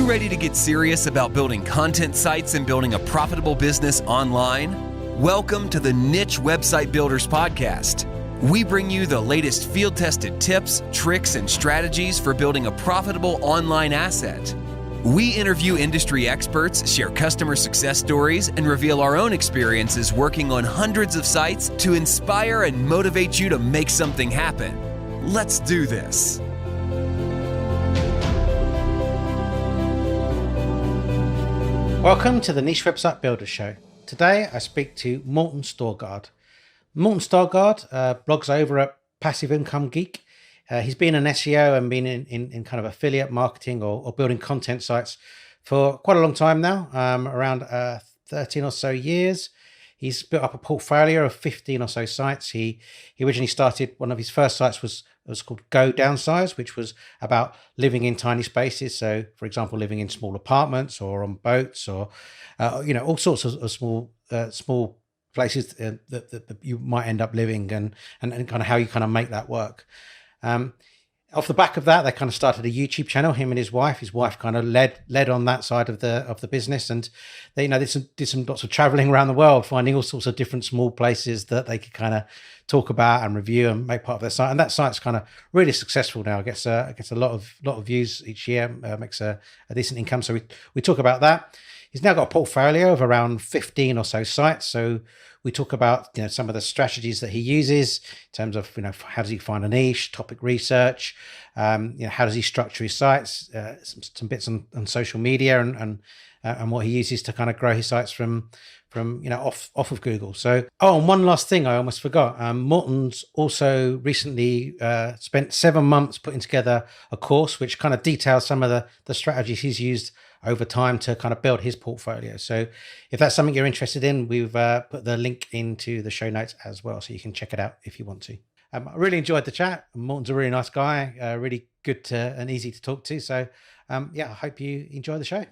ready to get serious about building content sites and building a profitable business online? Welcome to the Niche Website Builders Podcast. We bring you the latest field-tested tips, tricks, and strategies for building a profitable online asset. We interview industry experts, share customer success stories, and reveal our own experiences working on hundreds of sites to inspire and motivate you to make something happen. Let's do this. Welcome to the Niche Website Builder Show. Today I speak to Morten Storgaard. Morten Storgaard blogs over at Passive Income Geek. He's been an SEO and been in kind of affiliate marketing or building content sites for quite a long time now, around 13 or so years. He's built up a portfolio of 15 or so sites. He originally started, one of his first sites was called Downsize, which was about living in tiny spaces. So, for example, living in small apartments or on boats or, all sorts of small places that you might end up living and kind of how you kind of make that work. Off the back of that, they kind of started a YouTube channel, him and his wife. His wife kind of led on that side of the business, and they did some lots of traveling around the world, finding all sorts of different small places that they could kind of talk about and review and make part of their site. And that site's kind of really successful now. It gets a lot of views each year, makes a decent income. So we talk about that. He's now got a portfolio of around 15 or so sites. So we talk about some of the strategies that he uses in terms of how does he find a niche, topic research, how does he structure his sites, some bits on social media and what he uses to kind of grow his sites from off of Google. So and one last thing I almost forgot. Morton's also recently spent 7 months putting together a course which kind of details some of the strategies he's used over time to kind of build his portfolio. So if that's something you're interested in, we've put the link into the show notes as well, so you can check it out if you want to. I really enjoyed the chat. Morton's a really nice guy, really good and easy to talk to. So I hope you enjoy the show.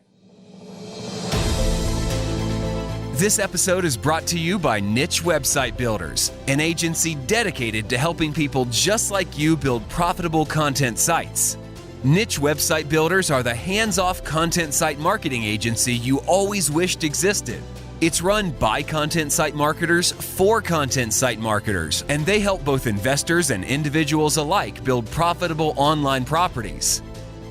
This episode is brought to you by Niche Website Builders, an agency dedicated to helping people just like you build profitable content sites. Niche Website Builders are the hands-off content site marketing agency you always wished existed. It's run by content site marketers for content site marketers, and they help both investors and individuals alike build profitable online properties.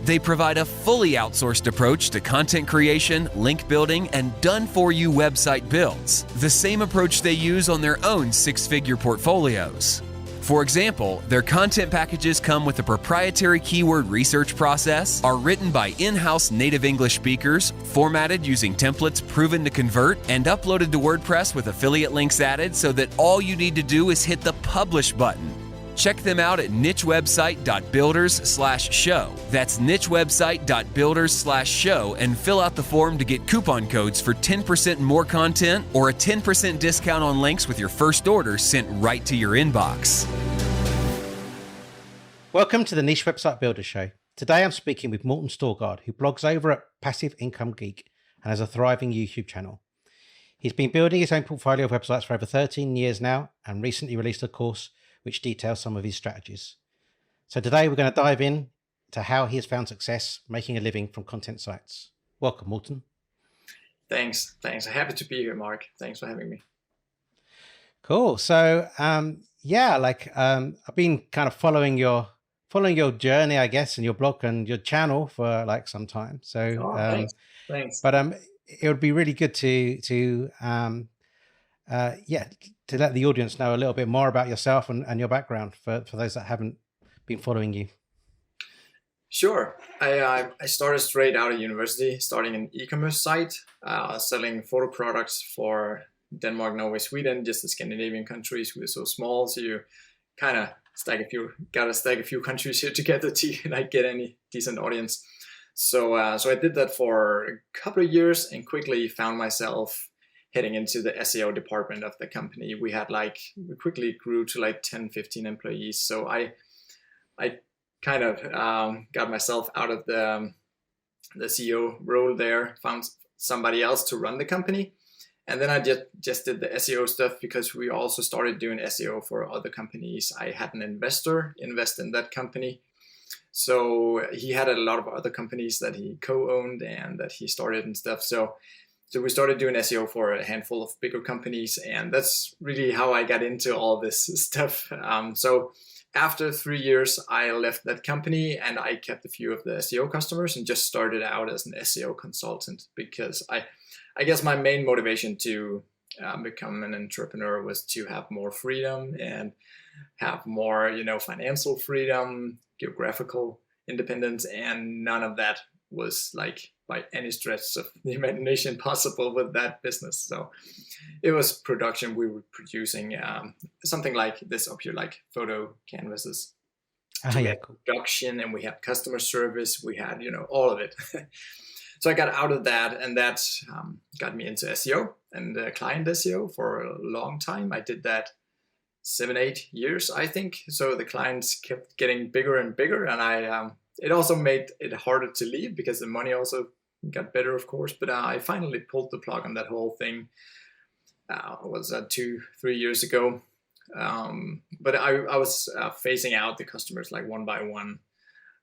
They provide a fully outsourced approach to content creation, link building, and done-for-you website builds, the same approach they use on their own six-figure portfolios. For example, their content packages come with a proprietary keyword research process, are written by in-house native English speakers, formatted using templates proven to convert, and uploaded to WordPress with affiliate links added so that all you need to do is hit the publish button. Check them out at nichewebsite.builders/show. That's nichewebsite.builders/show and fill out the form to get coupon codes for 10% more content or a 10% discount on links with your first order sent right to your inbox. Welcome to the Niche Website Builder Show. Today I'm speaking with Morten Storgaard, who blogs over at Passive Income Geek and has a thriving YouTube channel. He's been building his own portfolio of websites for over 13 years now and recently released a course which details some of his strategies. So today we're going to dive in to how he has found success making a living from content sites. Welcome, Morten. Thanks. I'm happy to be here, Mark. Thanks for having me. Cool. So, I've been kind of following your journey, I guess, and your blog and your channel for like some time. So, thanks. But it would be really good to let the audience know a little bit more about yourself and your background for those that haven't been following you. Sure. I started straight out of university, starting an e-commerce site, selling photo products for Denmark, Norway, Sweden, just the Scandinavian countries. We're so small, so you kind of gotta stack a few countries here together to like get any decent audience. So I did that for a couple of years and quickly found myself heading into the SEO department of the company. We quickly grew to like 10, 15 employees. So I kind of got myself out of the CEO role there, found somebody else to run the company. And then I just did the SEO stuff because we also started doing SEO for other companies. I had an investor invest in that company. So he had a lot of other companies that he co-owned and that he started and stuff. So we started doing SEO for a handful of bigger companies, and that's really how I got into all this stuff. So after 3 years, I left that company and I kept a few of the SEO customers and just started out as an SEO consultant, because I guess my main motivation to become an entrepreneur was to have more freedom and have more, financial freedom, geographical independence, and none of that was like by any stretch of the imagination possible with that business. So it was production. We were producing something like this up here, like photo canvases. So we had production and we had customer service. We had, all of it. So I got out of that, and that got me into SEO and client SEO for a long time. I did that 7-8 years, I think. So the clients kept getting bigger and bigger, and it also made it harder to leave because the money also got better, of course. But I finally pulled the plug on that whole thing. Was 2-3 years ago. But I was phasing out the customers like one by one,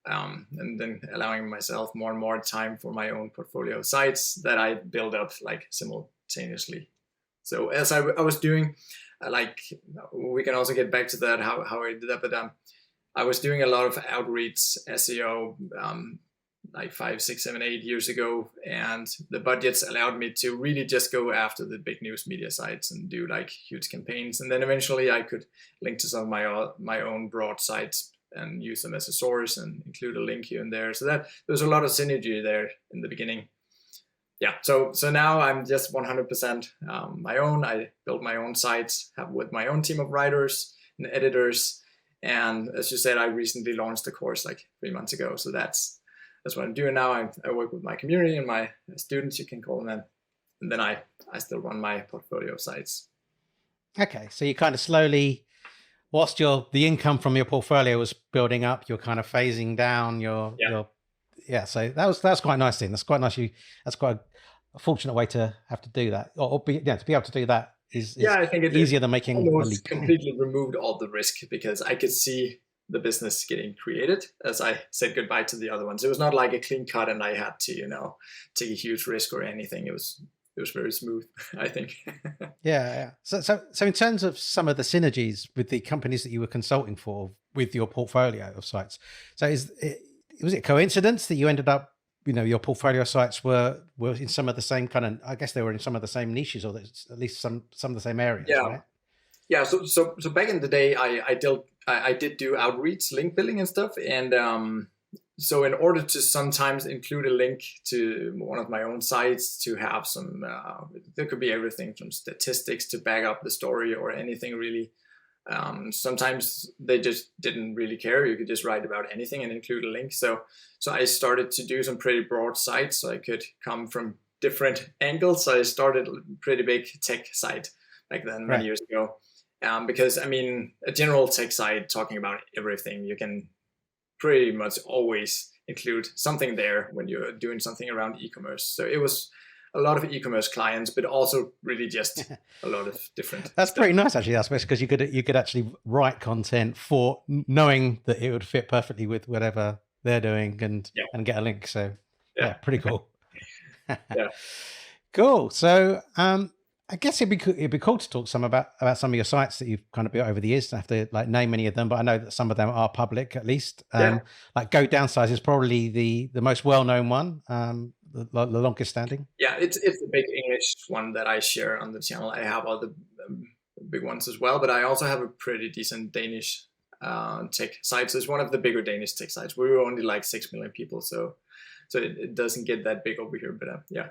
and then allowing myself more and more time for my own portfolio of sites that I build up like simultaneously. So as I was doing, like, we can also get back to that, how I did that, but I was doing a lot of outreach SEO like 5, 6, 7, 8 years ago, and the budgets allowed me to really just go after the big news media sites and do like huge campaigns. And then eventually I could link to some of my own broad sites and use them as a source and include a link here and there. So that there's a lot of synergy there in the beginning. Yeah, so now I'm just 100% my own. I build my own sites, have with my own team of writers and editors. And as you said, I recently launched a course like 3 months ago. So that's what I'm doing now. I work with my community and my students, you can call them, and then I still run my portfolio of sites. Okay, so you kind of slowly, whilst the income from your portfolio was building up, you're kind of phasing down your. So that's quite nice thing. That's quite nice. That's quite a fortunate way to have to do that, or to be able to do that is I think it's easier than making almost completely removed all the risk, because I could see the business getting created as I said goodbye to the other ones. It was not like a clean cut and I had to, take a huge risk or anything. It was very smooth, I think. Yeah. So in terms of some of the synergies with the companies that you were consulting for with your portfolio of sites, so was it coincidence that you ended up, your portfolio sites were in some of the same kind of, I guess they were in some of the same niches, or at least some of the same areas, right? Yeah. So back in the day, I did do outreach, link building and stuff. And so in order to sometimes include a link to one of my own sites to have some, there could be everything from statistics to back up the story or anything really. Sometimes they just didn't really care. You could just write about anything and include a link. So I started to do some pretty broad sites so I could come from different angles. So I started a pretty big tech site back then, many years ago. Because I mean, a general tech site talking about everything, you can pretty much always include something there when you're doing something around e-commerce. So it was a lot of e-commerce clients, but also really just a lot of different. That's stuff. Pretty nice, actually. That's because you could actually write content for knowing that it would fit perfectly with whatever they're doing and get a link. So yeah pretty cool. Yeah. Cool. So I guess it'd be cool to talk some about some of your sites that you've kind of built over the years. I have to like name any of them, but I know that some of them are public at least. Like Downsize is probably the most well-known one, the longest standing. Yeah, it's the big English one that I share on the channel. I have other big ones as well, but I also have a pretty decent Danish tech site. So it's one of the bigger Danish tech sites. We were only like 6 million people, so it doesn't get that big over here, but yeah.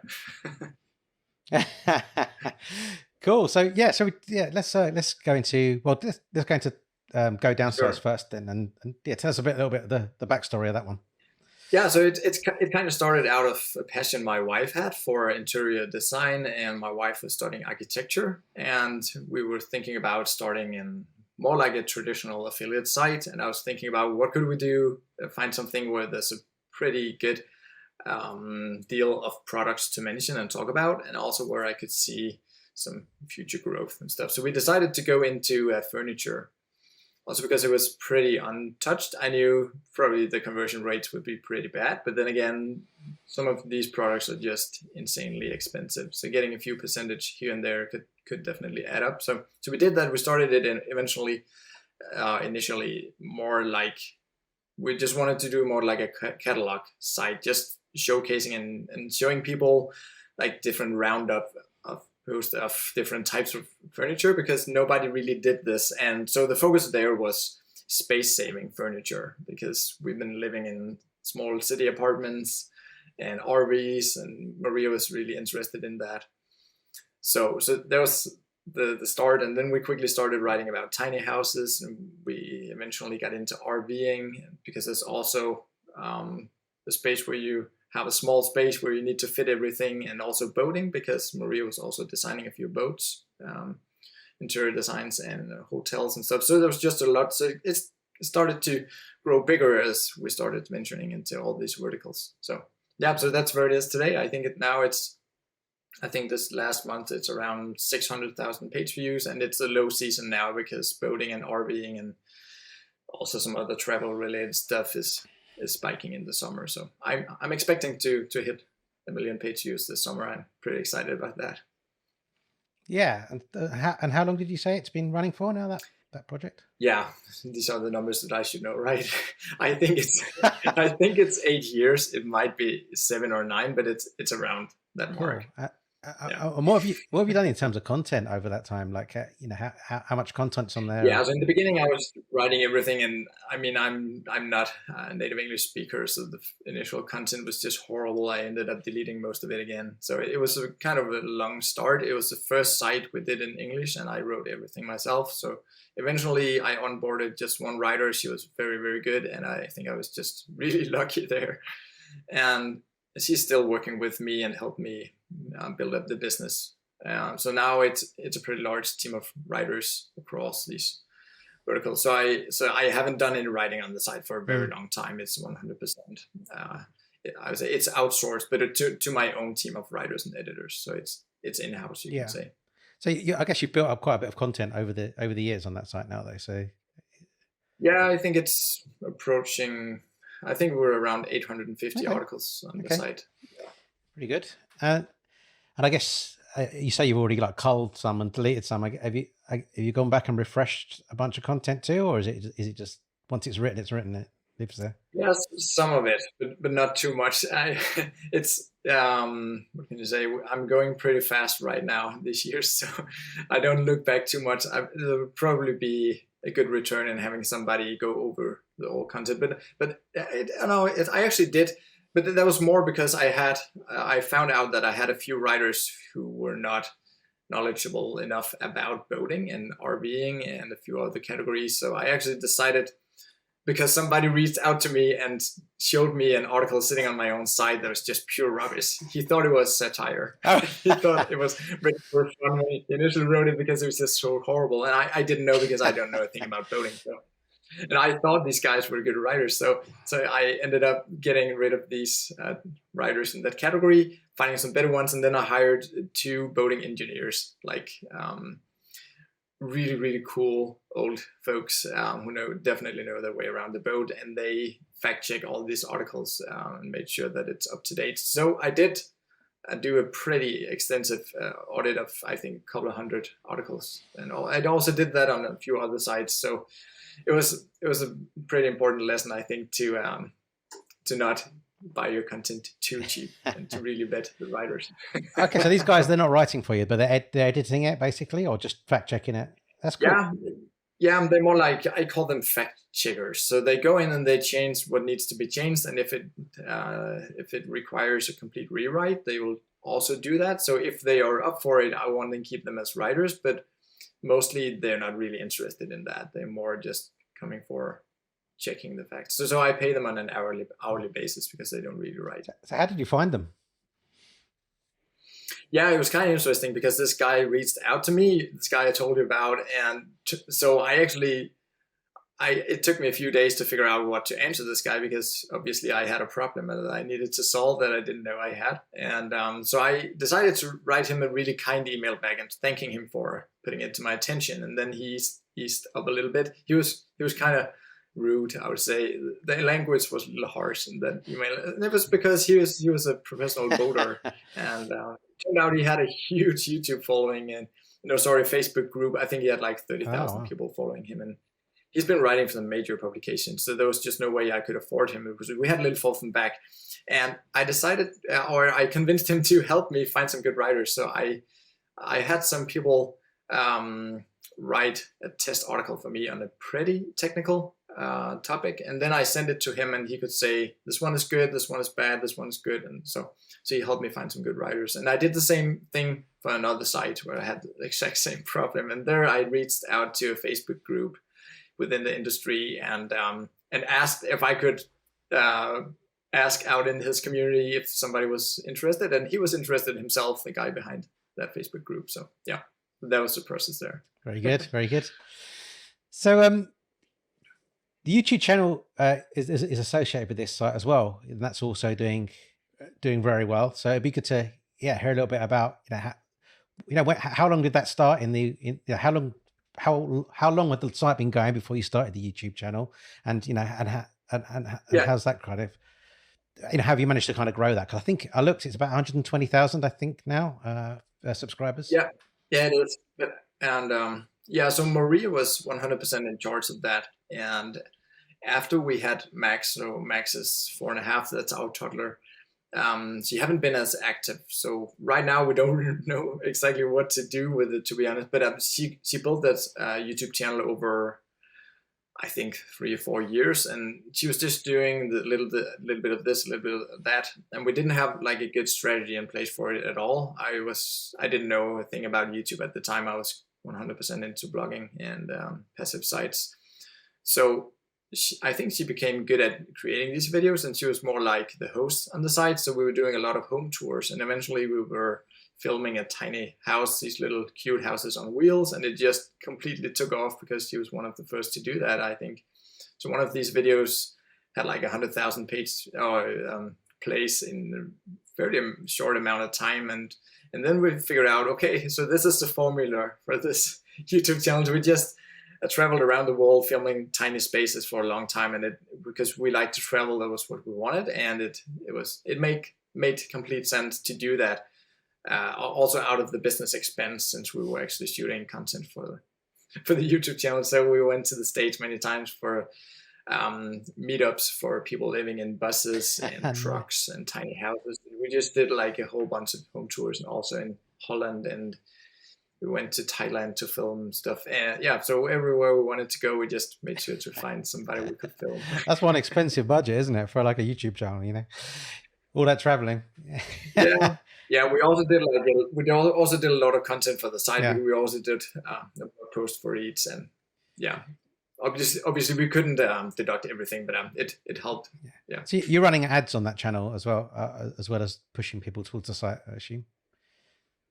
Cool. So let's go into let's go into Downsize first, then, and tell us a little bit of the backstory of that one. Yeah, so it kind of started out of a passion my wife had for interior design, and my wife was studying architecture, and we were thinking about starting in more like a traditional affiliate site. And I was thinking about what could we do, find something where there's a pretty good deal of products to mention and talk about, and also where I could see some future growth and stuff. So we decided to go into furniture. Also because it was pretty untouched, I knew probably the conversion rates would be pretty bad. But then again, some of these products are just insanely expensive. So getting a few percentage here and there could definitely add up. So we did that. We started it, and eventually, initially, more like we just wanted to do more like a catalog site, just showcasing and showing people like different roundup of different types of furniture, because nobody really did this. And so the focus there was space saving furniture, because we've been living in small city apartments and RVs, and Maria was really interested in that. So that was the start. And then we quickly started writing about tiny houses, and we eventually got into RVing, because there's also the space where you have a small space where you need to fit everything, and also boating, because Maria was also designing a few boats, interior designs and hotels and stuff. So there was just a lot. So it started to grow bigger as we started venturing into all these verticals. So yeah, so that's where it is today. I think this last month it's around 600,000 page views, and it's a low season now because boating and RVing and also some other travel related stuff is spiking in the summer. So I'm expecting to hit 1 million page views this summer. I'm pretty excited about that. Yeah, and how long did you say it's been running for now, that project? Yeah, these are the numbers that I should know, right? I think it's 8 years. It might be 7 or 9, but it's around that mark. Cool. And what have you done in terms of content over that time? Like, how much content's on there? Yeah, so in the beginning I was writing everything, and I mean I'm not a native English speaker, so the initial content was just horrible. I ended up deleting most of it again. So it was a kind of a long start. It was the first site we did in English, and I wrote everything myself. So eventually I onboarded just one writer. She was very, very good, and I think I was just really lucky there. And she's still working with me and helped me build up the business. So now it's a pretty large team of writers across these verticals. So I haven't done any writing on the site for a very long time. It's 100%. I would say it's outsourced, but to my own team of writers and editors. So it's in-house, you can say. So I guess you've built up quite a bit of content over the years on that site now, though. So yeah, I think it's approaching. I think we're around 850 articles on the site. Yeah. Pretty good. And I guess you say you've already like culled some and deleted some. Have you gone back and refreshed a bunch of content too, or is it just once it's written, it lives there? Yes, some of it, but not too much. It's what can you say? I'm going pretty fast right now this year, so I don't look back too much. It'll probably be a good return in having somebody go over the old content, but I actually did. But that was more because I found out that I had a few writers who were not knowledgeable enough about boating and RVing and a few other categories. So I actually decided, because somebody reached out to me and showed me an article sitting on my own site that was just pure rubbish. He thought it was satire. He thought it was written for fun when he initially wrote it, because it was just so horrible. And I didn't know, because I don't know a thing about boating. And I thought these guys were good writers. So I ended up getting rid of these writers in that category, finding some better ones. And then I hired 2 boating engineers, like really, really cool old folks who definitely know their way around the boat. And they fact check all these articles and made sure that it's up to date. So I did do a pretty extensive audit of, I think, a couple of 100 articles. And I also did that on a few other sites. So it was a pretty important lesson, I think, to not buy your content too cheap and to really vet the writers. Okay, so these guys, they're not writing for you, but they're editing it basically, or just fact checking it. That's cool. Yeah, they're more like, I call them fact checkers. So they go in and they change what needs to be changed, and if it requires a complete rewrite, they will also do that. So if they are up for it, I want to keep them as writers, but mostly they're not really interested in that. They're more just coming for checking the facts. So I pay them on an hourly basis, because they don't really write. So how did you find them? Yeah, it was kind of interesting, because this guy reached out to me, this guy I told you about. And so it took me a few days to figure out what to answer this guy, because obviously I had a problem that I needed to solve that I didn't know I had. And so I decided to write him a really kind email back and thanking him for putting it to my attention. And then he eased up a little bit. He was kind of rude, I would say. The language was a little harsh in that email. And it was because he was a professional boater, and turned out he had a huge YouTube following and Facebook group. I think he had like 30,000 people following him, and he's been writing for some major publications. So there was just no way I could afford him. We had a little fall from back, and I decided, or I convinced him to help me find some good writers. So I had some people write a test article for me on a pretty technical topic, and then I sent it to him, and he could say, this one is good, this one is bad, this one is good. And so he helped me find some good writers. And I did the same thing for another site where I had the exact same problem, and there I reached out to a Facebook group within the industry and asked if I could ask out in his community if somebody was interested, and he was interested himself, the guy behind that Facebook group. So yeah, that was the process there. Very good, very good. So the YouTube channel is associated with this site as well, and that's also doing very well. So it'd be good to hear a little bit about how long did that start how long had the site been going before you started the YouTube channel, and how's that kind of have you managed to kind of grow that? Because I think I looked, it's about 120,000 I think now subscribers. Yeah, it is. And so Maria was 100% in charge of that. And after we had Max, so Max is 4.5, that's our toddler. She haven't been as active. So right now we don't really know exactly what to do with it, to be honest. But she built that YouTube channel over, I think, 3 or 4 years, and she was just doing the little bit of this, a little bit of that, and we didn't have like a good strategy in place for it at all. I didn't know a thing about YouTube at the time. I was 100% into blogging and passive sites. So I think she became good at creating these videos, and she was more like the host on the site. So we were doing a lot of home tours, and eventually we were filming a tiny house, these little cute houses on wheels, and it just completely took off because she was one of the first to do that, I think. So one of these videos had like 100,000 plays in a fairly short amount of time, and then we figured out, okay, so this is the formula for this YouTube channel. We just traveled around the world filming tiny spaces for a long time, and because we like to travel, that was what we wanted, and it made complete sense to do that. Also out of the business expense, since we were actually shooting content for the YouTube channel. So we went to the States many times for meetups for people living in buses and trucks and tiny houses. We just did like a whole bunch of home tours, and also in Holland, and we went to Thailand to film stuff. And so everywhere we wanted to go, we just made sure to find somebody we could film. That's one expensive budget, isn't it, for like a YouTube channel, all that traveling. Yeah, we also did a lot of content for the site. Yeah. We also did a post for each, and obviously we couldn't deduct everything, but it helped. Yeah. So you're running ads on that channel as well as pushing people towards the site, I assume.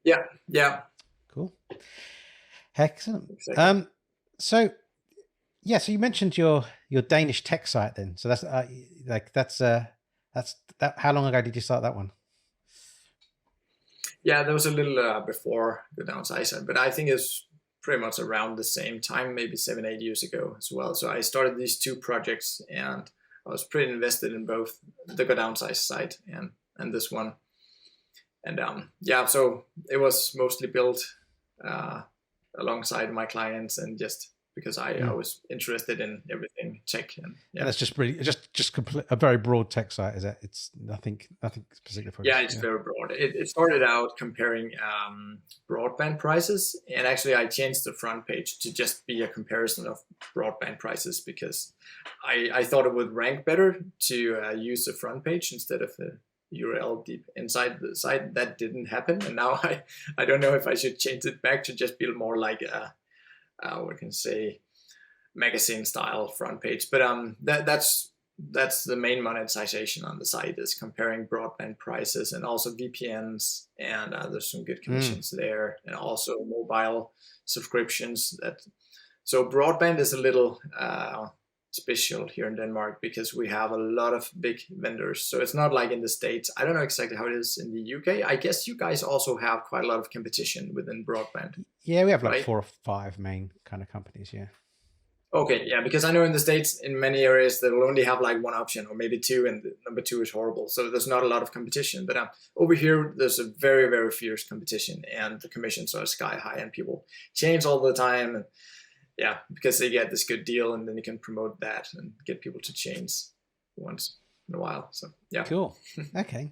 Yeah. Cool. Excellent. Exactly. So you mentioned your Danish tech site then. So that's how long ago did you start that one? Yeah, that was a little before the Downsize, but I think it's pretty much around the same time, maybe 7-8 years ago as well. So I started these two projects, and I was pretty invested in both the Downsize site and this one. And so it was mostly built alongside my clients, and just because I was interested in everything tech. And that's just really just a very broad tech site, is it? It's nothing specific for it's very broad. It started out comparing broadband prices, and actually I changed the front page to just be a comparison of broadband prices, because I thought it would rank better to use the front page instead of the URL deep inside the site. That didn't happen, and now I don't know if I should change it back to just be more like a we can say magazine style front page. But that's the main monetization on the site, is comparing broadband prices, and also VPNs, and there's some good commissions there, and also mobile subscriptions. So broadband is a little special here in Denmark because we have a lot of big vendors. So it's not like in the States. I don't know exactly how it is in the UK. I guess you guys also have quite a lot of competition within broadband. Yeah, we have like right? 4 or 5 main kind of companies. Yeah. Okay, yeah, because I know in the States, in many areas, they'll only have like one option or maybe 2, and the number 2 is horrible. So there's not a lot of competition. But over here, there's a very, very fierce competition, and the commissions are sky high, and people change all the time. And yeah, because they get this good deal, and then you can promote that and get people to change once in a while. So yeah, cool. Okay,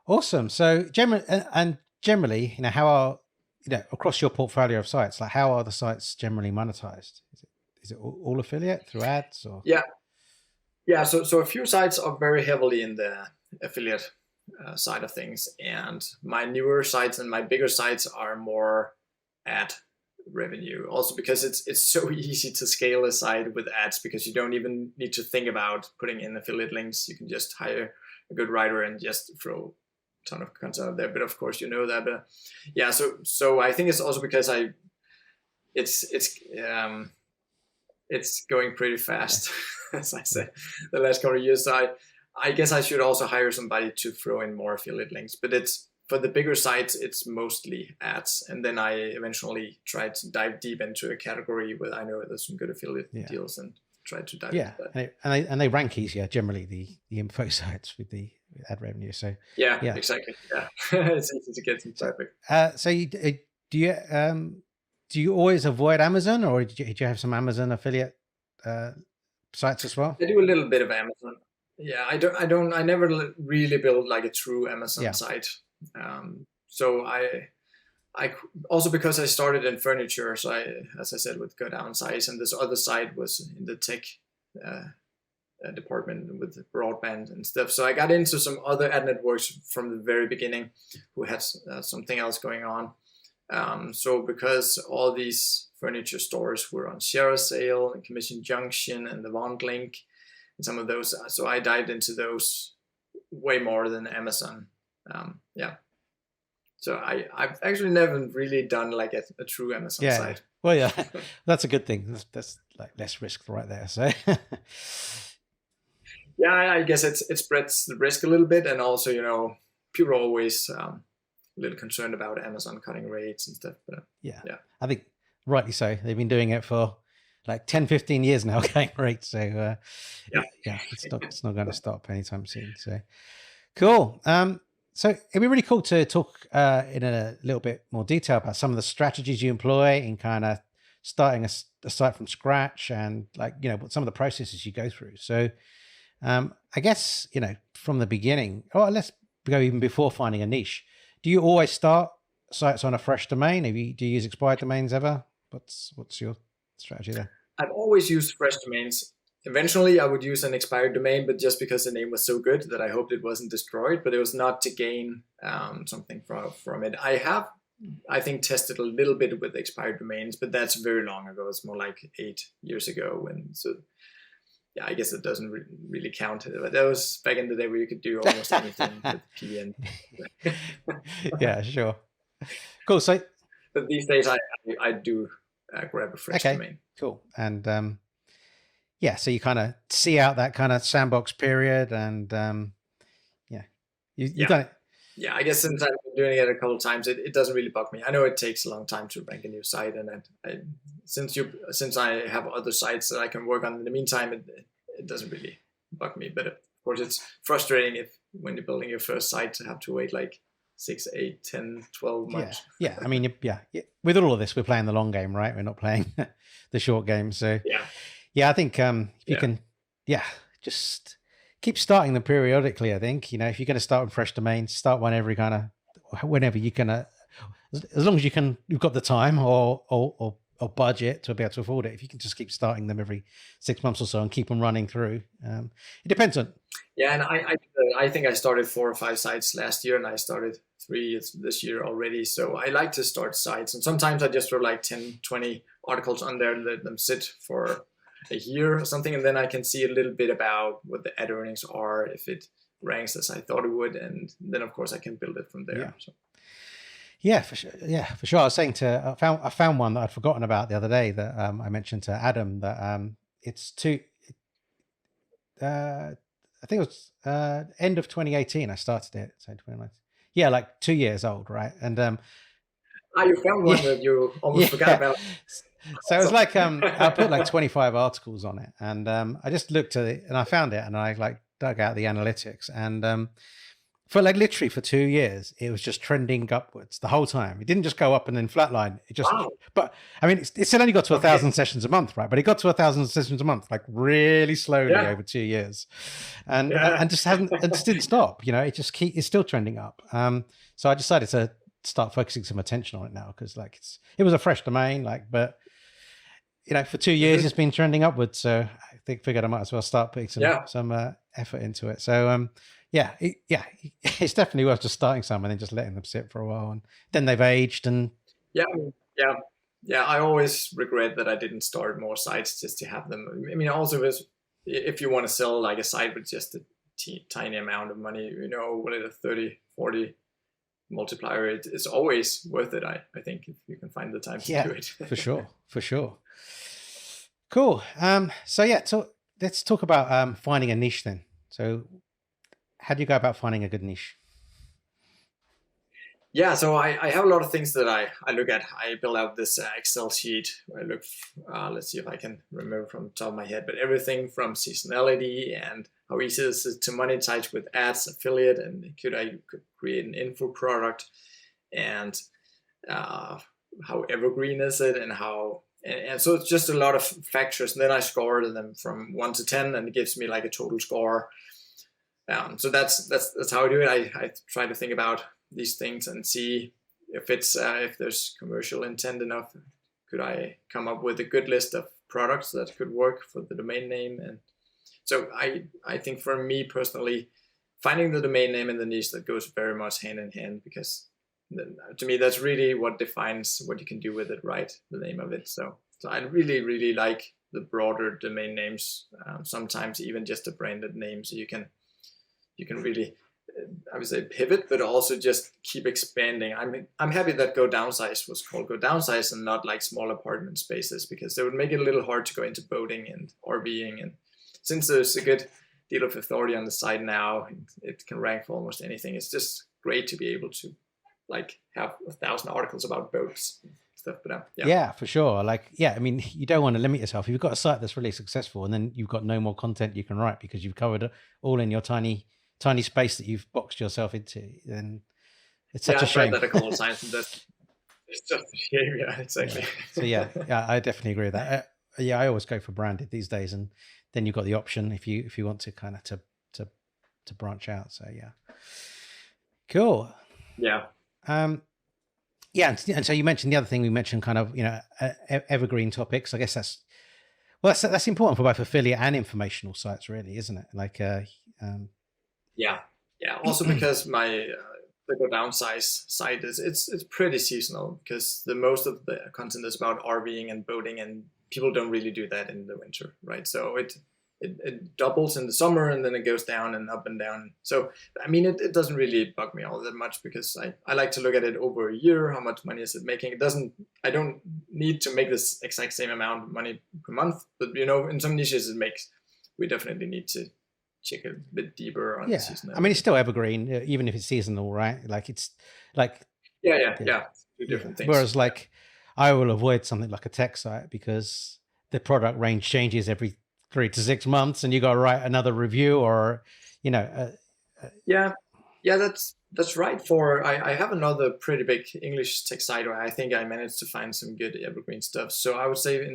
awesome. So generally, how are across your portfolio of sites, like how are the sites generally monetized? Is it all affiliate through ads or? Yeah. So a few sites are very heavily in the affiliate side of things, and my newer sites and my bigger sites are more ad revenue. Also because it's so easy to scale a site with ads because you don't even need to think about putting in affiliate links. You can just hire a good writer and just throw a ton of content out there. But of course, that. But yeah, so I think it's also because it's going pretty fast, as I said, the last couple of years. So I guess I should also hire somebody to throw in more affiliate links. But it's for the bigger sites, it's mostly ads. And then I eventually try to dive deep into a category where I know there's some good affiliate deals and try to dive into that. And they rank easier generally, the info sites with the ad revenue. So yeah. Exactly. Yeah, it's easy to get some traffic. So do you always avoid Amazon, or do you have some Amazon affiliate sites as well? I do a little bit of Amazon. Yeah, I never really build like a true Amazon site. So I also, because I started in furniture, so as I said, with Downsize, and this other site was in the tech department with broadband and stuff. So I got into some other ad networks from the very beginning who had something else going on. So because all these furniture stores were on ShareASale and Commission Junction and the VondLink and some of those, so I dived into those way more than Amazon. So I've actually never really done like a true Amazon site. Well, yeah, that's a good thing. That's like less risk right there. So yeah, I guess it spreads the risk a little bit, and also people are always a little concerned about Amazon cutting rates and stuff. But yeah, I think rightly so. They've been doing it for like 10, 15 years now, cutting rates. So it's not going to stop anytime soon. So cool. So it'd be really cool to talk in a little bit more detail about some of the strategies you employ in kind of starting a site from scratch, and what some of the processes you go through. So I guess, from the beginning, or let's go even before finding a niche. Do you always start sites on a fresh domain? Do you use expired domains ever? What's your strategy there? I've always used fresh domains. Eventually, I would use an expired domain, but just because the name was so good that I hoped it wasn't destroyed, but it was not to gain something from it. I think, tested a little bit with expired domains, but that's very long ago. It's more like 8 years ago. And so, yeah, I guess it doesn't really count. But that was back in the day where you could do almost anything with PN. Yeah, sure. Cool. So, but these days, I do grab a fresh domain. Cool. And so you kind of see out that kind of sandbox period, and you've done it. Yeah, I guess since I've been doing it a couple of times, it doesn't really bug me. I know it takes a long time to rank a new site, and since I have other sites that I can work on in the meantime, it doesn't really bug me. But of course, it's frustrating when you're building your first site to have to wait like 6, 8, 10, 12 months. Yeah. I mean, with all of this, we're playing the long game, right? We're not playing the short game. So I think if you can, just keep starting them periodically. I think, if you're going to start with fresh domains, start one every kind of whenever you can, as long as you've got the time or budget to be able to afford it. If you can just keep starting them every 6 months or so and keep them running through. It depends on. Yeah, and I think I started 4 or 5 sites last year, and I started 3 this year already. So I like to start sites, and sometimes I just throw like 10, 20 articles on there and let them sit for a year or something, and then I can see a little bit about what the ad earnings are, if it ranks as I thought it would, and then of course I can build it from there. Yeah. So. Yeah, for sure. Yeah, for sure. I was saying I found one that I'd forgotten about the other day that I mentioned to Adam that it's I think it was end of 2018 I started it. So 2019. Yeah, like 2 years old, right? And you found one that you almost forgot about. So it was like I put like 25 articles on it, and I just looked at it and I found it, and I like dug out the analytics, and for like literally for 2 years it was just trending upwards the whole time. It didn't just go up and then flatline. It just But I mean, it still only got to 1,000 sessions a month, right? But it got to 1,000 sessions a month like really slowly over 2 years, and just didn't stop. You know, it's still trending up. So I decided to start focusing some attention on it now, because like it was a fresh domain, like, but you know, for 2 years it's been trending upwards. So I figured I might as well start putting some effort into it. So it's definitely worth just starting some and then just letting them sit for a while, and then they've aged. And I always regret that I didn't start more sites just to have them. I mean, also if you want to sell like a site with just a tiny amount of money, you know, what is a 30, 40 multiplier, it's always worth it. I think if you can find the time to do it. for sure. Cool. So let's talk about finding a niche then. So how do you go about finding a good niche? Yeah, so I have a lot of things that I look at. I build out this Excel sheet where I look, let's see if I can remember from the top of my head, but everything from seasonality and how easy it is to monetize with ads, affiliate, and I could create an info product, and how evergreen is it, and how, and so it's just a lot of factors. And then I score them from 1 to 10, and it gives me like a total score. So that's how I do it. I try to think about these things and see if if there's commercial intent enough. Could I come up with a good list of products that could work for the domain name? And so I think for me personally, finding the domain name and the niche, that goes very much hand in hand, because to me that's really what defines what you can do with it, right? The name of it. So I really like the broader domain names. Sometimes even just a branded name, so you can really, I would say, pivot, but also just keep expanding. I'm happy that Downsize was called Downsize and not like small apartment spaces, because it would make it a little hard to go into boating and RVing. And since there's a good deal of authority on the site now, it can rank for almost anything. It's just great to be able to like have 1,000 articles about boats and stuff. But yeah, for sure. Like, yeah, I mean, you don't want to limit yourself. If you've got a site that's really successful and then you've got no more content you can write because you've covered it all in your tiny space that you've boxed yourself into, then it's such a shame. That a couple of times, and it's just a shame. Yeah, exactly. So yeah, I definitely agree with that. I always go for branded these days, and then you've got the option if you want to kind of to branch out. So yeah, cool. Yeah. And so you mentioned the other thing we mentioned, kind of, you know, evergreen topics. I guess that's important for both affiliate and informational sites, really, isn't it? Like Yeah. Also because my the Downsize site it's pretty seasonal, because the most of the content is about RVing and boating, and people don't really do that in the winter, right? So it doubles in the summer, and then it goes down and up and down. So I mean, it doesn't really bug me all that much, because I like to look at it over a year. How much money is it making? I don't need to make this exact same amount of money per month, but you know, in some niches we definitely need to check a bit deeper on the seasonality. I mean, it's still evergreen, even if it's seasonal, right? Like it's like two different things. Whereas like I will avoid something like a tech site, because the product range changes every 3 to 6 months, and you got to write another review, or you know. That's right. I have another pretty big English tech site where I think I managed to find some good evergreen stuff. So I would say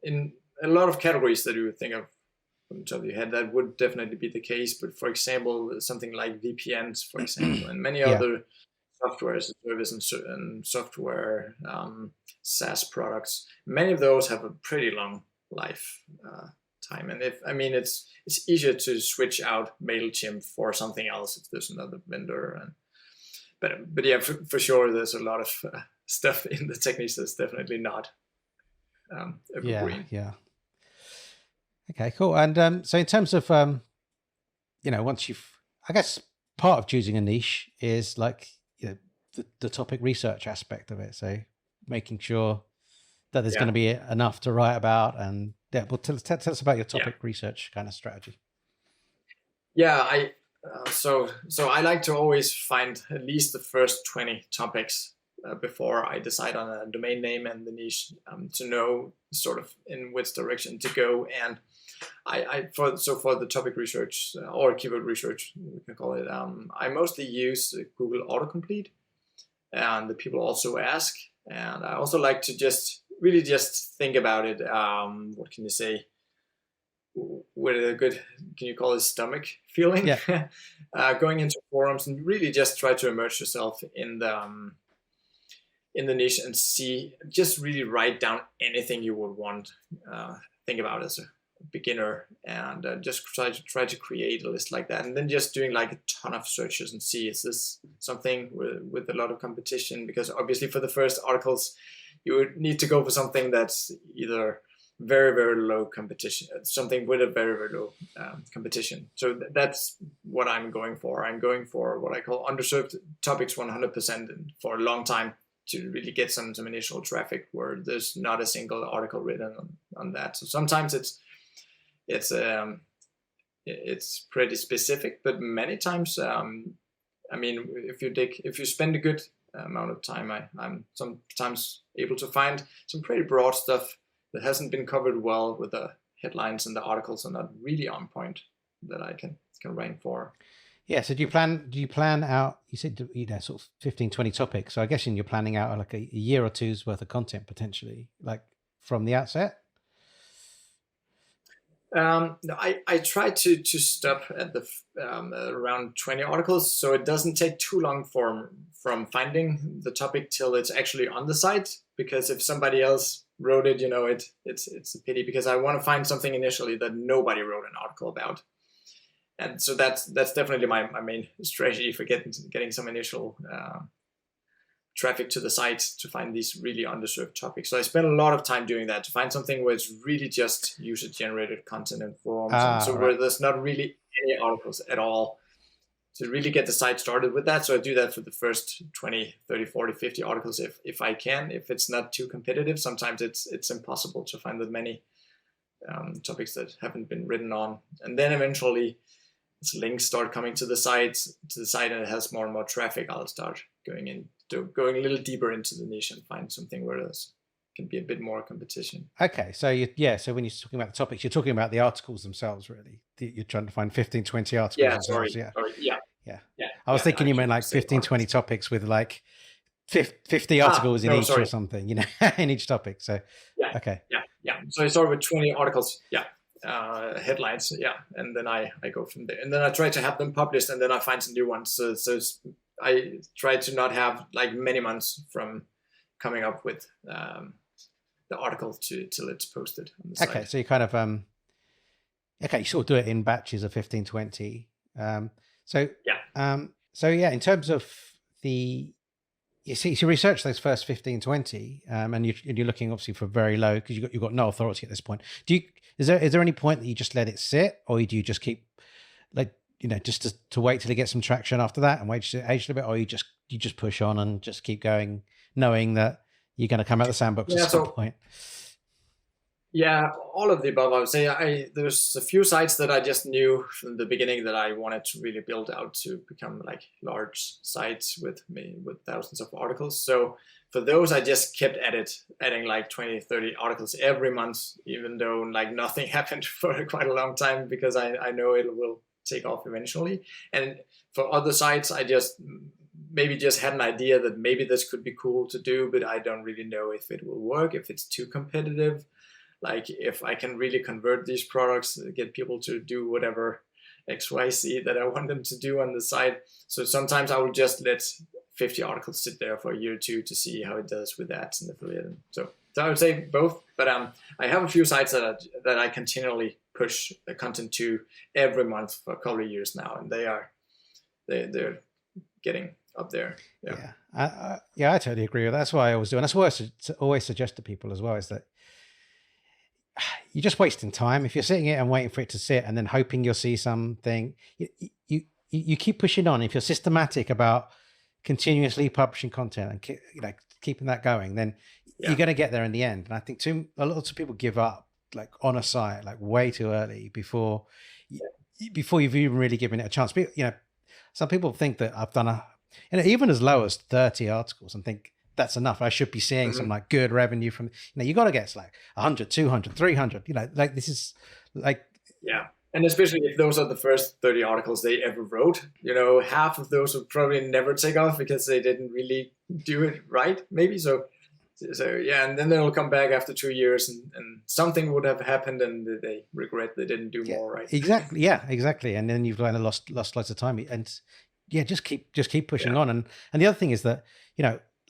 in a lot of categories that you would think of from the top of your head, that would definitely be the case. But for example, something like VPNs, for example, and many other software as a service and software SaaS products, many of those have a pretty long life time. And it's easier to switch out MailChimp for something else if there's another vendor. But yeah, for sure, there's a lot of stuff in the techniques that's definitely not evergreen. Yeah. Okay, cool. And so in terms of, you know, once I guess part of choosing a niche is like, you know, the topic research aspect of it. So making sure that there's going to be enough to write about, and, Yeah, well, tell us about your topic research kind of strategy. Yeah, so I like to always find at least the first 20 topics before I decide on a domain name and the niche, to know sort of in which direction to go. And for the topic research or keyword research, we can call it, I mostly use Google autocomplete, and the people also ask. And I also like to just think about it. What can you say? With a good, can you call it stomach feeling? Yeah. Going into forums and really just try to immerse yourself in the niche and just really write down anything you would want, think about as a beginner, and just try to create a list like that, and then just doing like a ton of searches and see, is this something with a lot of competition? Because obviously for the first articles you would need to go for something that's either very, very low competition, something with a very, very low competition. So that's what I'm going for. I'm going for what I call underserved topics 100%, and for a long time, to really get some initial traffic where there's not a single article written on that. So sometimes it's pretty specific, but many times, I mean, if you spend a good amount of time, I'm sometimes able to find some pretty broad stuff that hasn't been covered well, with the headlines and the articles are not really on point, that I can rank for. Yeah. So do you plan out, you said, sort of 15, 20 topics. So I guess you're planning out like a year or two's worth of content potentially, like from the outset? I try to stop at the around 20 articles, so it doesn't take too long from finding the topic till it's actually on the site. Because if somebody else wrote it, it's a pity, because I want to find something initially that nobody wrote an article about. And so that's definitely my main strategy for getting some initial traffic to the site, to find these really underserved topics. So I spend a lot of time doing that, to find something where it's really just user-generated content and forums, where there's not really any articles at all, to really get the site started with that. So I do that for the first 20, 30, 40, 50 articles if I can. If it's not too competitive, sometimes it's impossible to find that many topics that haven't been written on. And then eventually, as links start coming to the site, and it has more and more traffic, I'll start going a little deeper into the niche and find something where there's can be a bit more competition. Okay. So so when you're talking about the topics, you're talking about the articles themselves, really. You're trying to find 15, 20 articles. Yeah, themselves. sorry. Yeah. I was thinking you meant like 15, 20 topics with like 50 articles in each or something, in each topic. So, okay. Yeah. So I start with 20 articles. Yeah. Headlines. Yeah. And then I go from there. And then I try to have them published, and then I find some new ones. So I try to not have like many months from coming up with the article till it's posted on the site. Okay. So you kind of, you sort of do it in batches of 15, 20. So in terms of you research those first 15, 20, and you're looking obviously for very low, because you've got no authority at this point. Is there any point that you just let it sit, or do you just keep just to wait till you get some traction after that and wait to age a bit, or you just push on and just keep going, knowing that you're going to come out the sandbox at some point? Yeah, all of the above. I would say there's a few sites that I just knew from the beginning that I wanted to really build out to become like large sites with thousands of articles. So for those, I just kept at it, adding like 20, 30 articles every month, even though like nothing happened for quite a long time, because I know it will take off eventually. And for other sites, I just had an idea that maybe this could be cool to do, but I don't really know if it will work, if it's too competitive. Like if I can really convert these products, get people to do whatever XYZ that I want them to do on the site. So sometimes I will just let 50 articles sit there for a year or two to see how it does with ads and affiliate. So I would say both, but I have a few sites that I continually push the content to every month for a couple of years now, and they're getting up there. I totally agree with that. That's what I always do, and that's what I always suggest to people as well, is that you're just wasting time if you're sitting here and waiting for it to sit and then hoping you'll see something. You keep pushing on. If you're systematic about continuously publishing content and keeping that going, then you're going to get there in the end. And I think lots of people give up like on a site like way too early before you've even really given it a chance. But, some people think that I've done even as low as 30 articles and think that's enough. I should be seeing some like good revenue from, you got to get like 100, 200, 300, like this is like. Yeah. And especially if those are the first 30 articles they ever wrote, half of those would probably never take off because they didn't really do it right, maybe. So yeah, and then they'll come back after 2 years and something would have happened and they regret they didn't do more right. Exactly. Yeah, exactly. And then you've kind of lost lots of time. And yeah, just keep pushing on. And the other thing is that,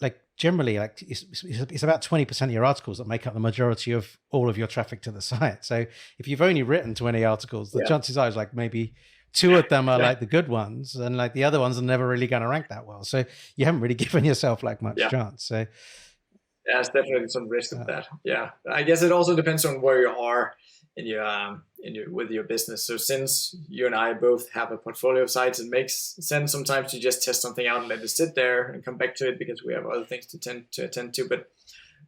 like generally, like it's about 20% of your articles that make up the majority of all of your traffic to the site. So if you've only written 20 articles, the chances are is like maybe 2 of them are like the good ones, and like the other ones are never really going to rank that well. So you haven't really given yourself like much chance. So yeah, it's definitely some risk of that. Yeah, I guess it also depends on where you are in your with your business. So since you and I both have a portfolio of sites, it makes sense sometimes to just test something out and let it sit there and come back to it because we have other things to attend to. But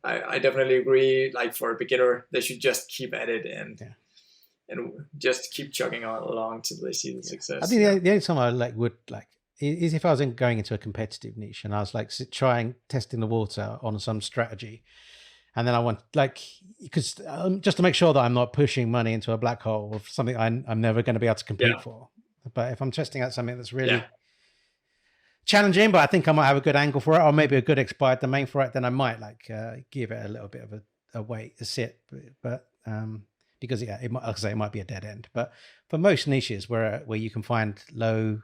I definitely agree. Like for a beginner, they should just keep at it and just keep chugging on along till they see the success. I think the only time I would is if I was going into a competitive niche and I was like testing the water on some strategy. And then I want because just to make sure that I'm not pushing money into a black hole of something I'm never going to be able to compete for. But if I'm testing out something that's really challenging, but I think I might have a good angle for it, or maybe a good expired domain for it, then I might give it a little bit of a sit. But because it might, like I say, it might be a dead end. But for most niches where you can find low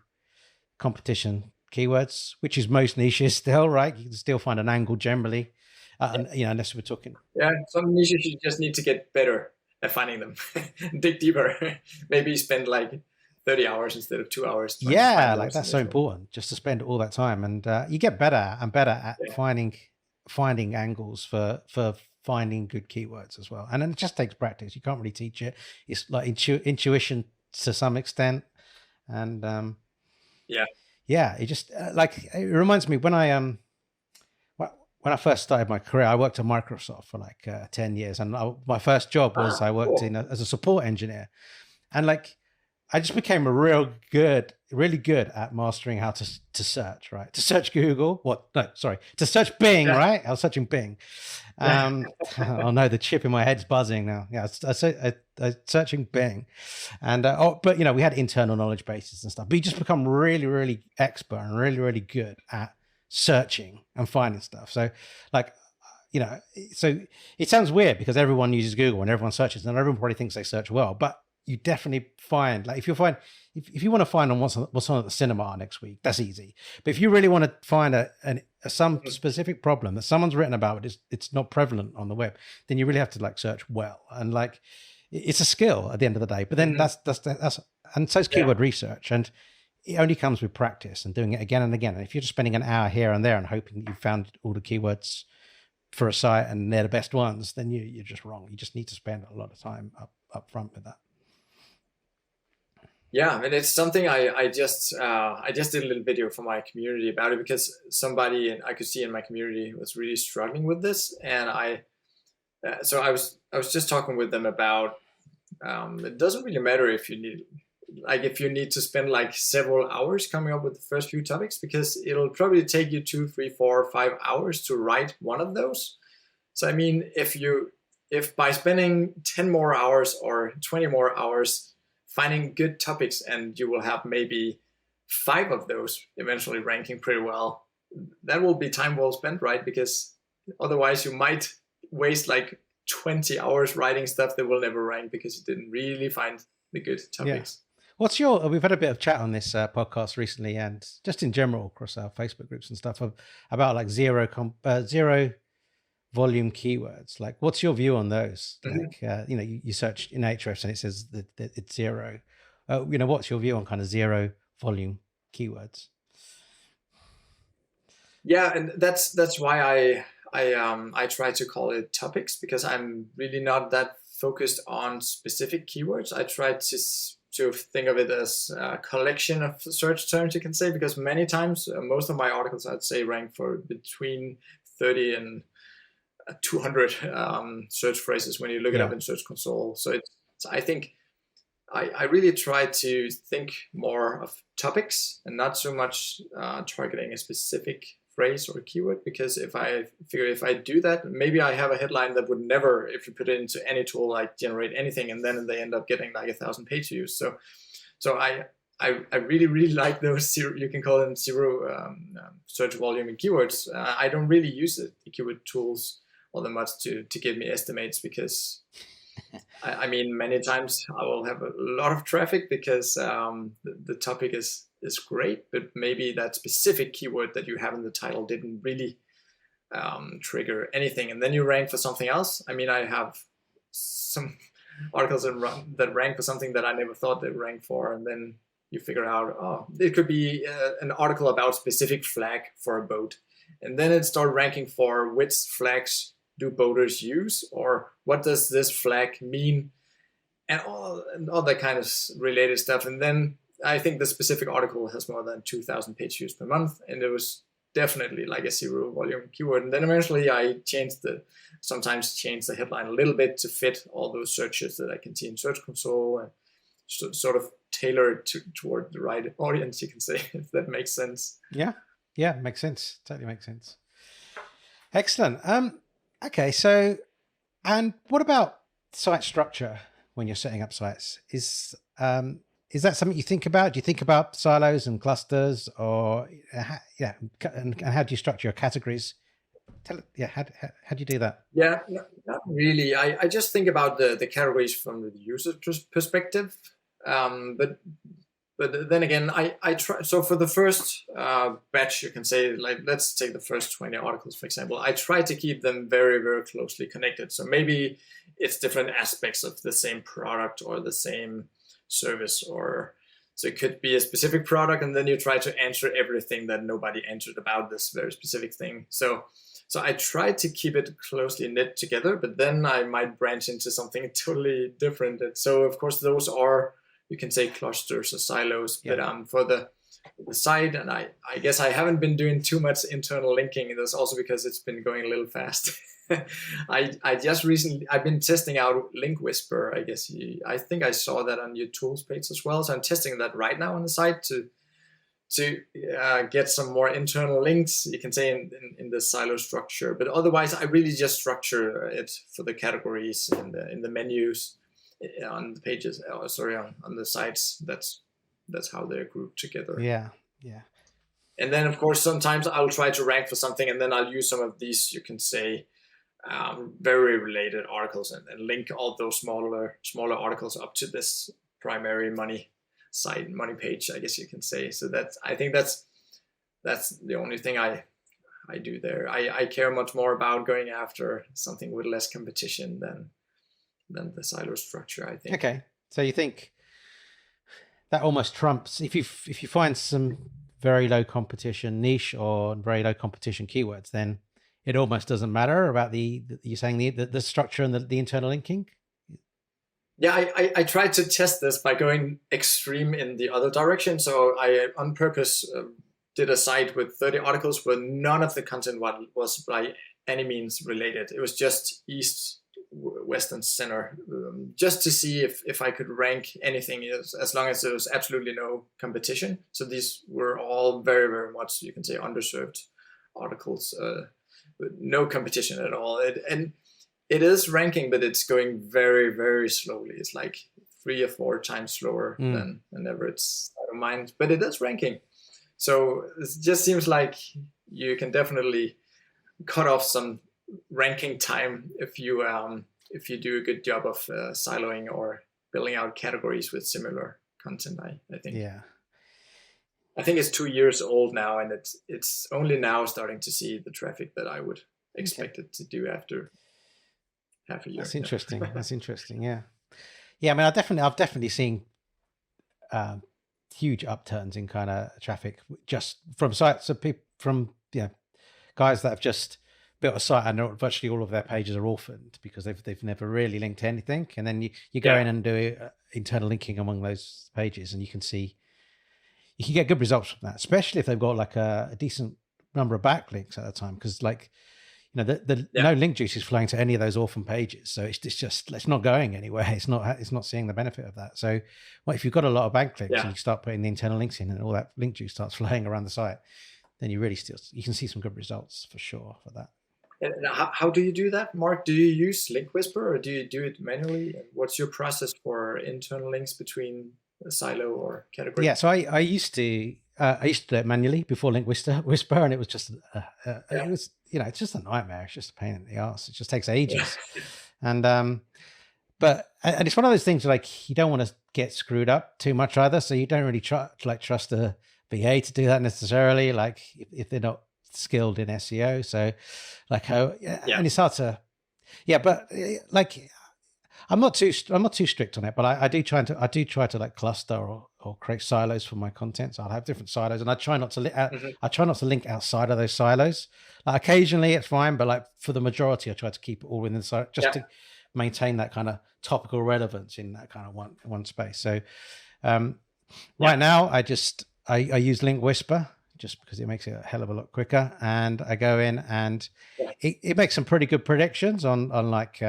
competition keywords, which is most niches still, right? You can still find an angle generally. Unless we're talking. Yeah, some niches you just need to get better at finding them. Dig deeper. Maybe spend like 30 hours instead of 2 hours. Yeah, like that's so important, just to spend all that time. And you get better and better at finding angles for finding good keywords as well. And then it just takes practice. You can't really teach it. It's like intuition to some extent. And it just it reminds me when I first started my career, I worked at Microsoft for 10 years. And my first job was I worked as a support engineer. And I just became really good at mastering how to search, right? To search Google. To search Bing, right? I was searching Bing. Oh no, the chip in my head's buzzing now. Yeah, I was searching Bing. And, but we had internal knowledge bases and stuff. But you just become really, really expert and really, really good at searching and finding stuff. So so it sounds weird because everyone uses Google and everyone searches and everyone probably thinks they search well, but you definitely find if you want to find on what's on at the cinema next week, that's easy. But if you really want to find some specific problem that someone's written about, it's not prevalent on the web, then you really have to search well. And it's a skill at the end of the day, but then that's and so is keyword research. And it only comes with practice and doing it again and again. And if you're just spending an hour here and there and hoping that you've found all the keywords for a site and they're the best ones, then you're just wrong. You just need to spend a lot of time up front with that. Yeah, and it's something I just did a little video for my community about it because somebody I could see in my community was really struggling with this, and I was just talking with them about it doesn't really matter if you need to spend several hours coming up with the first few topics, because it'll probably take you 2, 3, 4, 5 hours to write one of those. So I mean, if by spending 10 more hours or 20 more hours finding good topics, and you will have maybe 5 of those eventually ranking pretty well, that will be time well spent, right? Because otherwise you might waste 20 hours writing stuff that will never rank because you didn't really find the good topics. Yeah. We've had a bit of chat on this podcast recently, and just in general across our Facebook groups and stuff about zero volume keywords. What's your view on those? You search in Ahrefs and it says that it's 0. What's your view on kind of 0 volume keywords? Yeah, and that's why I try to call it topics, because I'm really not that focused on specific keywords. I try to think of it as a collection of search terms, you can say, because many times, most of my articles, I'd say, rank for between 30 and 200 search phrases when you look it up Yeah. in Search Console. So I think I really try to think more of topics and not so much targeting a specific phrase or keyword, because if I do that, maybe I have a headline that would never, if you put it into any tool, like generate anything, and then they end up getting like 1,000 page views. So I really like those zero, you can call them zero search volume and keywords. I don't really use the keyword tools all that much to give me estimates, because I mean, many times I will have a lot of traffic because the topic is great, but maybe that specific keyword that you have in the title didn't really trigger anything, and then you rank for something else. I mean, I have some articles that rank for something that I never thought they'd rank for, and then you figure out, oh, it could be an article about specific flag for a boat, and then it started ranking for which flags do boaters use, or what does this flag mean, and all that kind of related stuff. And then I think the specific article has more than 2,000 page views per month, and it was definitely like a zero volume keyword. And then eventually I sometimes change the headline a little bit to fit all those searches that I can see in Search Console, and sort of tailor it toward the right audience, you can say, if that makes sense. Yeah, makes sense. Totally makes sense. Excellent. Okay, so, and what about site structure when you're setting up sites? Is that something you think about? Do you think about silos and clusters, or and how do you structure your categories? How do you do that? Yeah, not really. I just think about the categories from the user perspective. But then again, I try. So for the first batch, you can say, like, let's take the first 20 articles, for example. I try to keep them very, very closely connected. So maybe it's different aspects of the same product or the same service, or so it could be a specific product, and then you try to answer everything that nobody answered about this very specific thing. So I try to keep it closely knit together, but then I might branch into something totally different. And so of course those are, you can say, clusters or silos. Yeah. But for the site, and I guess I haven't been doing too much internal linking. That's also because it's been going a little fast. I just recently, I've been testing out Link Whisper. I think I saw that on your tools page as well. So I'm testing that right now on the site to get some more internal links, you can say, in the silo structure. But otherwise, I really just structure it for the categories and in the menus on the pages. On the sites. That's how they're grouped together. Yeah. And then, of course, sometimes I'll try to rank for something, and then I'll use some of these, you can say, very related articles, and link all those smaller articles up to this primary money page, I guess you can say. So I think that's the only thing I do there. I care much more about going after something with less competition than the silo structure, I think. Okay, so you think that almost trumps, if you find some very low competition niche or very low competition keywords, then it almost doesn't matter about you're saying the structure and the internal linking? Yeah, I tried to test this by going extreme in the other direction. So I, on purpose, did a site with 30 articles where none of the content was by any means related. It was just east, west, and center, just to see if I could rank anything, as long as there was absolutely no competition. So these were all very, very much, you can say, underserved articles, with no competition at all. It is ranking, but it's going very, very slowly. It's like 3 or 4 times slower than an average site of mine, but it is ranking. So it just seems like you can definitely cut off some ranking time if you do a good job of siloing or building out categories with similar content. I think. Yeah. I think it's 2 years old now, and it's only now starting to see the traffic that I would expect it to do after half a year. That's interesting. That's interesting. Yeah. I mean, I've definitely seen huge upturns in kind of traffic just from sites of people, from guys that have just built a site and virtually all of their pages are orphaned because they've never really linked to anything, and then you go in and do internal linking among those pages, and you can get good results from that, especially if they've got like a decent number of backlinks at the time, because like the no link juice is flowing to any of those orphan pages. So it's not going anywhere. It's not seeing the benefit of that. So if you've got a lot of backlinks and you start putting the internal links in and all that link juice starts flowing around the site, then you can see some good results for sure for that. And how do you do that, Mark? Do you use Link Whisper or do you do it manually? What's your process for internal links between a silo or category? Yeah, so I used to do it manually before Link Whisper, and it was just it was it's just a nightmare. It's just a pain in the ass. It just takes ages, and it's one of those things like you don't want to get screwed up too much either. So you don't really trust a VA to do that necessarily. Like if they're not skilled in SEO, so and it's hard to but like I'm not too strict on it, but I do try to like cluster or create silos for my content. So I'll have different silos, and I try not to link outside of those silos. Like occasionally it's fine, but like for the majority I try to keep it all within the silo just to maintain that kind of topical relevance in that kind of one space. So right now I use Link Whisper just because it makes it a hell of a lot quicker. And I go in and it makes some pretty good predictions on like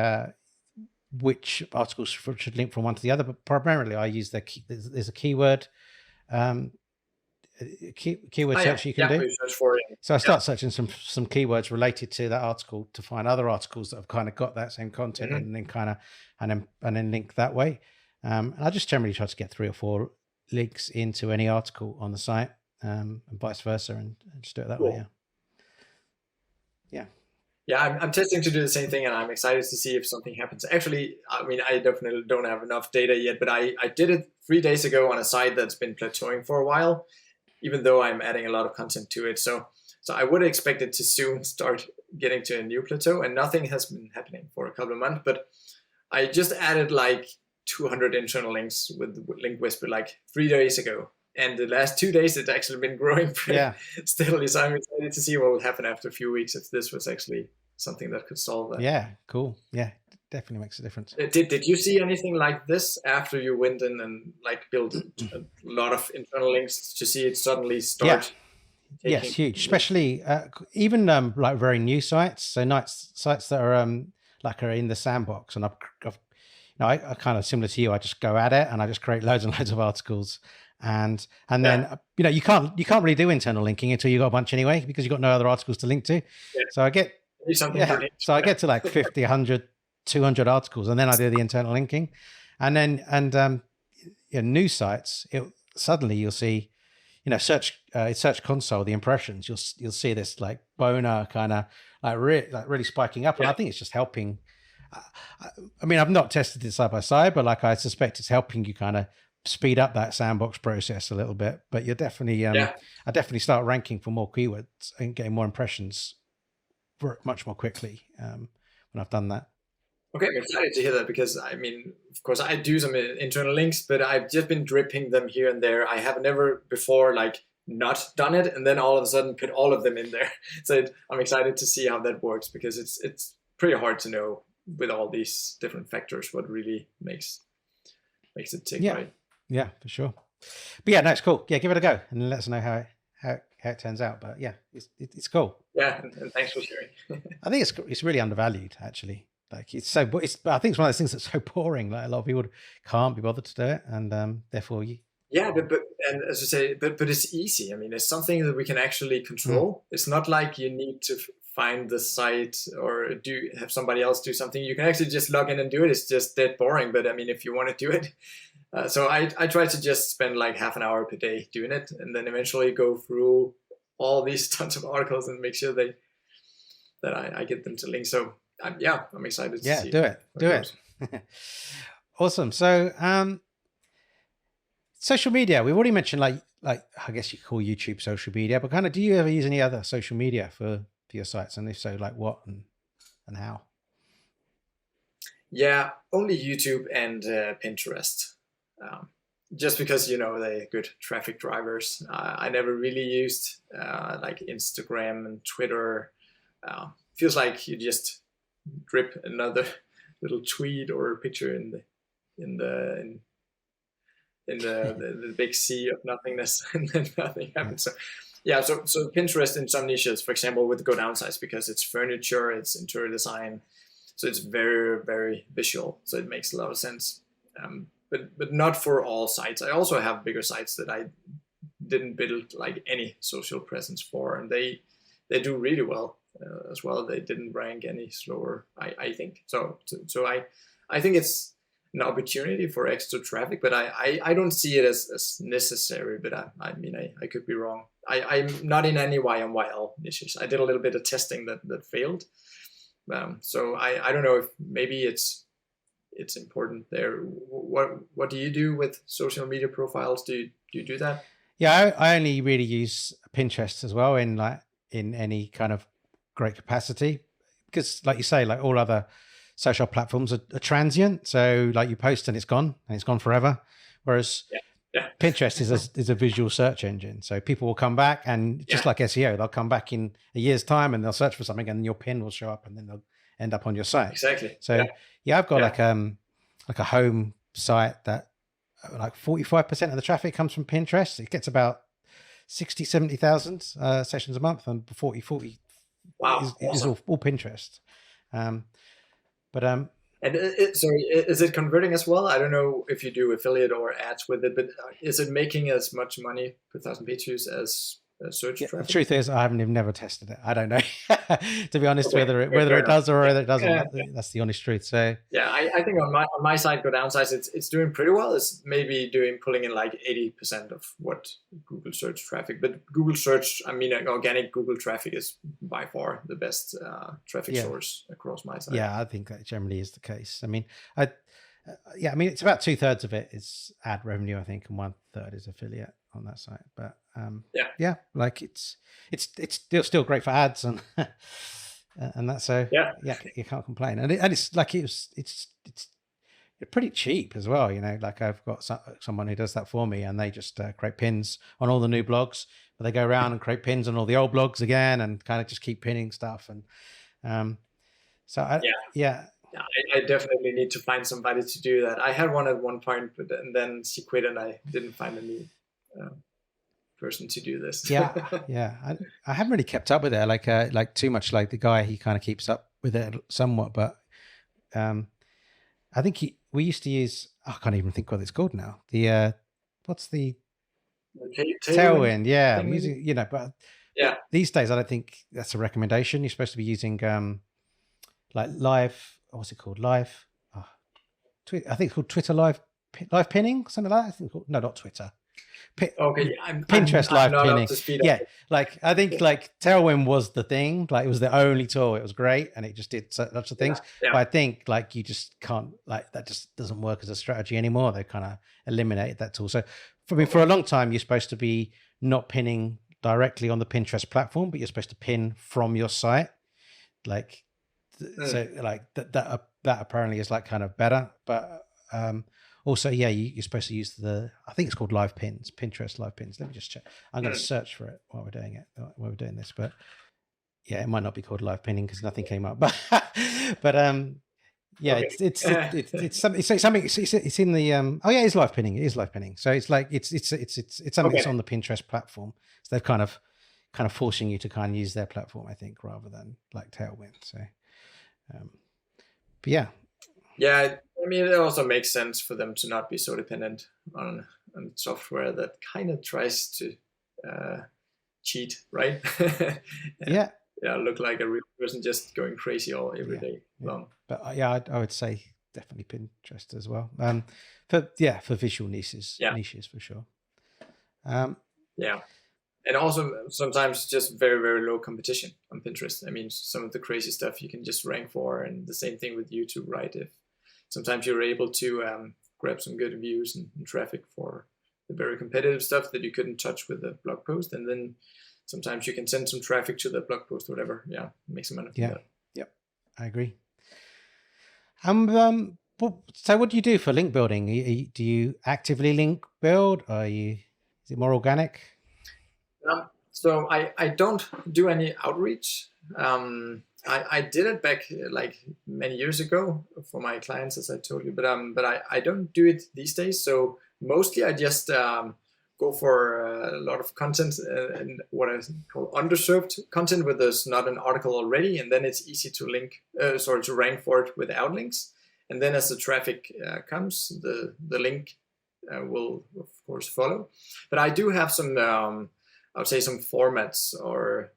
which articles should link from one to the other. But primarily I use there's a keyword search you can do. So I start searching some keywords related to that article to find other articles that have kind of got that same content and then link that way. And I just generally try to get 3 or 4 links into any article on the site. And vice versa, and just do it that way. I'm testing to do the same thing, and I'm excited to see if something happens. Actually, I mean, I definitely don't have enough data yet, but I did it 3 days ago on a site that's been plateauing for a while, even though I'm adding a lot of content to it. So I would expect it to soon start getting to a new plateau, and nothing has been happening for a couple of months. But I just added like 200 internal links with Link Whisper like 3 days ago. And the last 2 days, it's actually been growing pretty steadily. So I'm excited to see what will happen after a few weeks if this was actually something that could solve that. Yeah, cool. Yeah, definitely makes a difference. Did you see anything like this after you went in and like built a lot of internal links to see it suddenly start? Yeah. Yes, huge. Especially even like very new sites. So sites that are are in the sandbox, and I kind of similar to you. I just go at it and I just create loads and loads of articles. And then you can't really do internal linking until you got a bunch anyway, because you've got no other articles to link to. So I get I get to like 50, 100, 200 articles, and then I do the internal linking, and then new sites. Suddenly you'll see, search console, the impressions. You'll see this like boner kind of really spiking up, and I think it's just helping. I mean, I've not tested it side by side, but like I suspect it's helping you kind of speed up that sandbox process a little bit. But you're definitely I definitely start ranking for more keywords and getting more impressions much more quickly when I've done that. Okay, I'm excited to hear that, because I mean, of course I do some internal links, but I've just been dripping them here and there. I have never before like not done it and then all of a sudden put all of them in there. So I'm excited to see how that works, because it's pretty hard to know with all these different factors what really makes it tick, right? Yeah, for sure. But yeah, no, it's cool. Yeah, give it a go and let us know how it turns out. But yeah, it's cool. Yeah, and thanks for sharing. I think it's really undervalued, actually. Like I think it's one of those things that's so boring. Like a lot of people can't be bothered to do it, and therefore you. Yeah, but and as I say, but it's easy. I mean, it's something that we can actually control. It's not like you need to find the site or have somebody else do something. You can actually just log in and do it. It's just dead boring. But I mean, if you want to do it. So I try to just spend like half an hour per day doing it, and then eventually go through all these tons of articles and make sure that I get them to link. So I'm excited to see. Yeah, do it. Awesome. So social media, we've already mentioned like I guess you call YouTube social media, but kind of, do you ever use any other social media for your sites? And if so, like what and how? Yeah, only YouTube and Pinterest. Just because, they're good traffic drivers. I never really used like Instagram and Twitter. Feels like you just drip another little tweet or picture in the big sea of nothingness, and then nothing happens. Yeah, so Pinterest in some niches, for example, with Go Downsize, because it's furniture, it's interior design, so it's very, very visual. So it makes a lot of sense. But not for all sites. I also have bigger sites that I didn't build like any social presence for, and they do really well as well. They didn't rank any slower, I think. So I think it's an opportunity for extra traffic, but I don't see it as necessary. But I mean, I could be wrong. I'm not in any YMYL niches. I did a little bit of testing that failed. So I don't know if maybe it's important there. What do you do with social media profiles? Do you do that? Yeah, I only really use Pinterest as well in any kind of great capacity, because like you say, like all other social platforms are transient. So like you post and it's gone forever. Whereas Pinterest is a visual search engine. So people will come back, and just like SEO, they'll come back in a year's time and they'll search for something, and your pin will show up, and then they'll end up on your site. Exactly. So I've got like a home site that like 45% of the traffic comes from Pinterest. It gets about 70,000 sessions a month, and 40 is awesome. all Pinterest. And sorry, is it converting as well? I don't know if you do affiliate or ads with it, but is it making as much money per 1,000 page views as search traffic? The truth is, I haven't even never tested it. I don't know, to be honest, whether it does or whether it doesn't. That's the honest truth. So I think on my side, Go Downsize, it's doing pretty well. It's maybe pulling in like 80% of what Google search traffic. But Google search, I mean, organic Google traffic is by far the best traffic source across my site. Yeah, I think that generally is the case. I mean, it's about 2/3 of it is ad revenue, I think, and 1/3 is affiliate on that site. But like it's still great for ads and and that's so you can't complain. And it's like it's pretty cheap as well. Like I've got someone who does that for me, and they just create pins on all the new blogs, but they go around and create pins on all the old blogs again, and kind of just keep pinning stuff. And I definitely need to find somebody to do that. I had one at one point, but then she quit, and I didn't find any person to do this. I haven't really kept up with it like too much. Like the guy, he kind of keeps up with it somewhat, but I think we used to use, I can't even think what it's called now. The what's the Tailwind? Yeah, I'm using, but these days I don't think that's a recommendation. You're supposed to be using like live. What's it called? Live. I think it's called Twitter live pinning, something like that. I think no, not Twitter. Pinterest live pinning. Yeah, like I think like Tailwind was the thing. Like it was the only tool. It was great, and it just did lots of things. But I think like you just can't, like that just doesn't work as a strategy anymore. They kind of eliminated that tool. So for a long time, you're supposed to be not pinning directly on the Pinterest platform, but you're supposed to pin from your site. Like so, like that apparently is like kind of better, but also, you're supposed to use I think it's called live pins, Pinterest live pins. Let me just check. I'm going to search for it while we're doing this. But it might not be called live pinning because nothing came up. But it's something. It's in the it's live pinning. It is live pinning. So it's like it's something that's on the Pinterest platform. So they're kind of forcing you to kind of use their platform, I think, rather than like Tailwind. So, but yeah. Yeah, I mean, it also makes sense for them to not be so dependent on software that kind of tries to cheat, right? Look like a real person just going crazy every day long. But I would say definitely Pinterest as well. For visual niches for sure. And also sometimes just very, very low competition on Pinterest. I mean, some of the crazy stuff you can just rank for, and the same thing with YouTube, right? If sometimes you're able to grab some good views and traffic for the very competitive stuff that you couldn't touch with a blog post, and then sometimes you can send some traffic to the blog post, whatever. Yeah, make some money. Yep, I agree. So what do you do for link building? Do you actively link build, or is it more organic? So I don't do any outreach. I did it back like many years ago for my clients, as I told you, but I don't do it these days. So mostly I just go go for a lot of content and what I call underserved content where there's not an article already, and then it's easy to to rank for it without links. And then as the traffic comes, the link will of course follow. But I do have some, I would say, some formats, or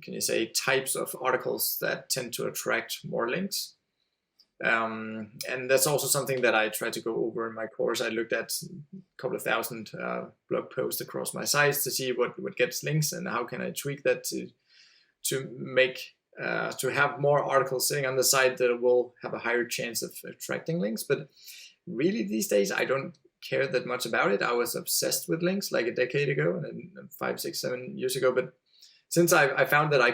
can you say types of articles that tend to attract more links. And that's also something that I try to go over in my course. I looked at a couple of thousand blog posts across my sites to see what gets links and how can I tweak that to make to have more articles sitting on the site that will have a higher chance of attracting links. But really these days I don't care that much about it. I was obsessed with links like a decade ago, and 5, 6, 7 years ago. But since I found that I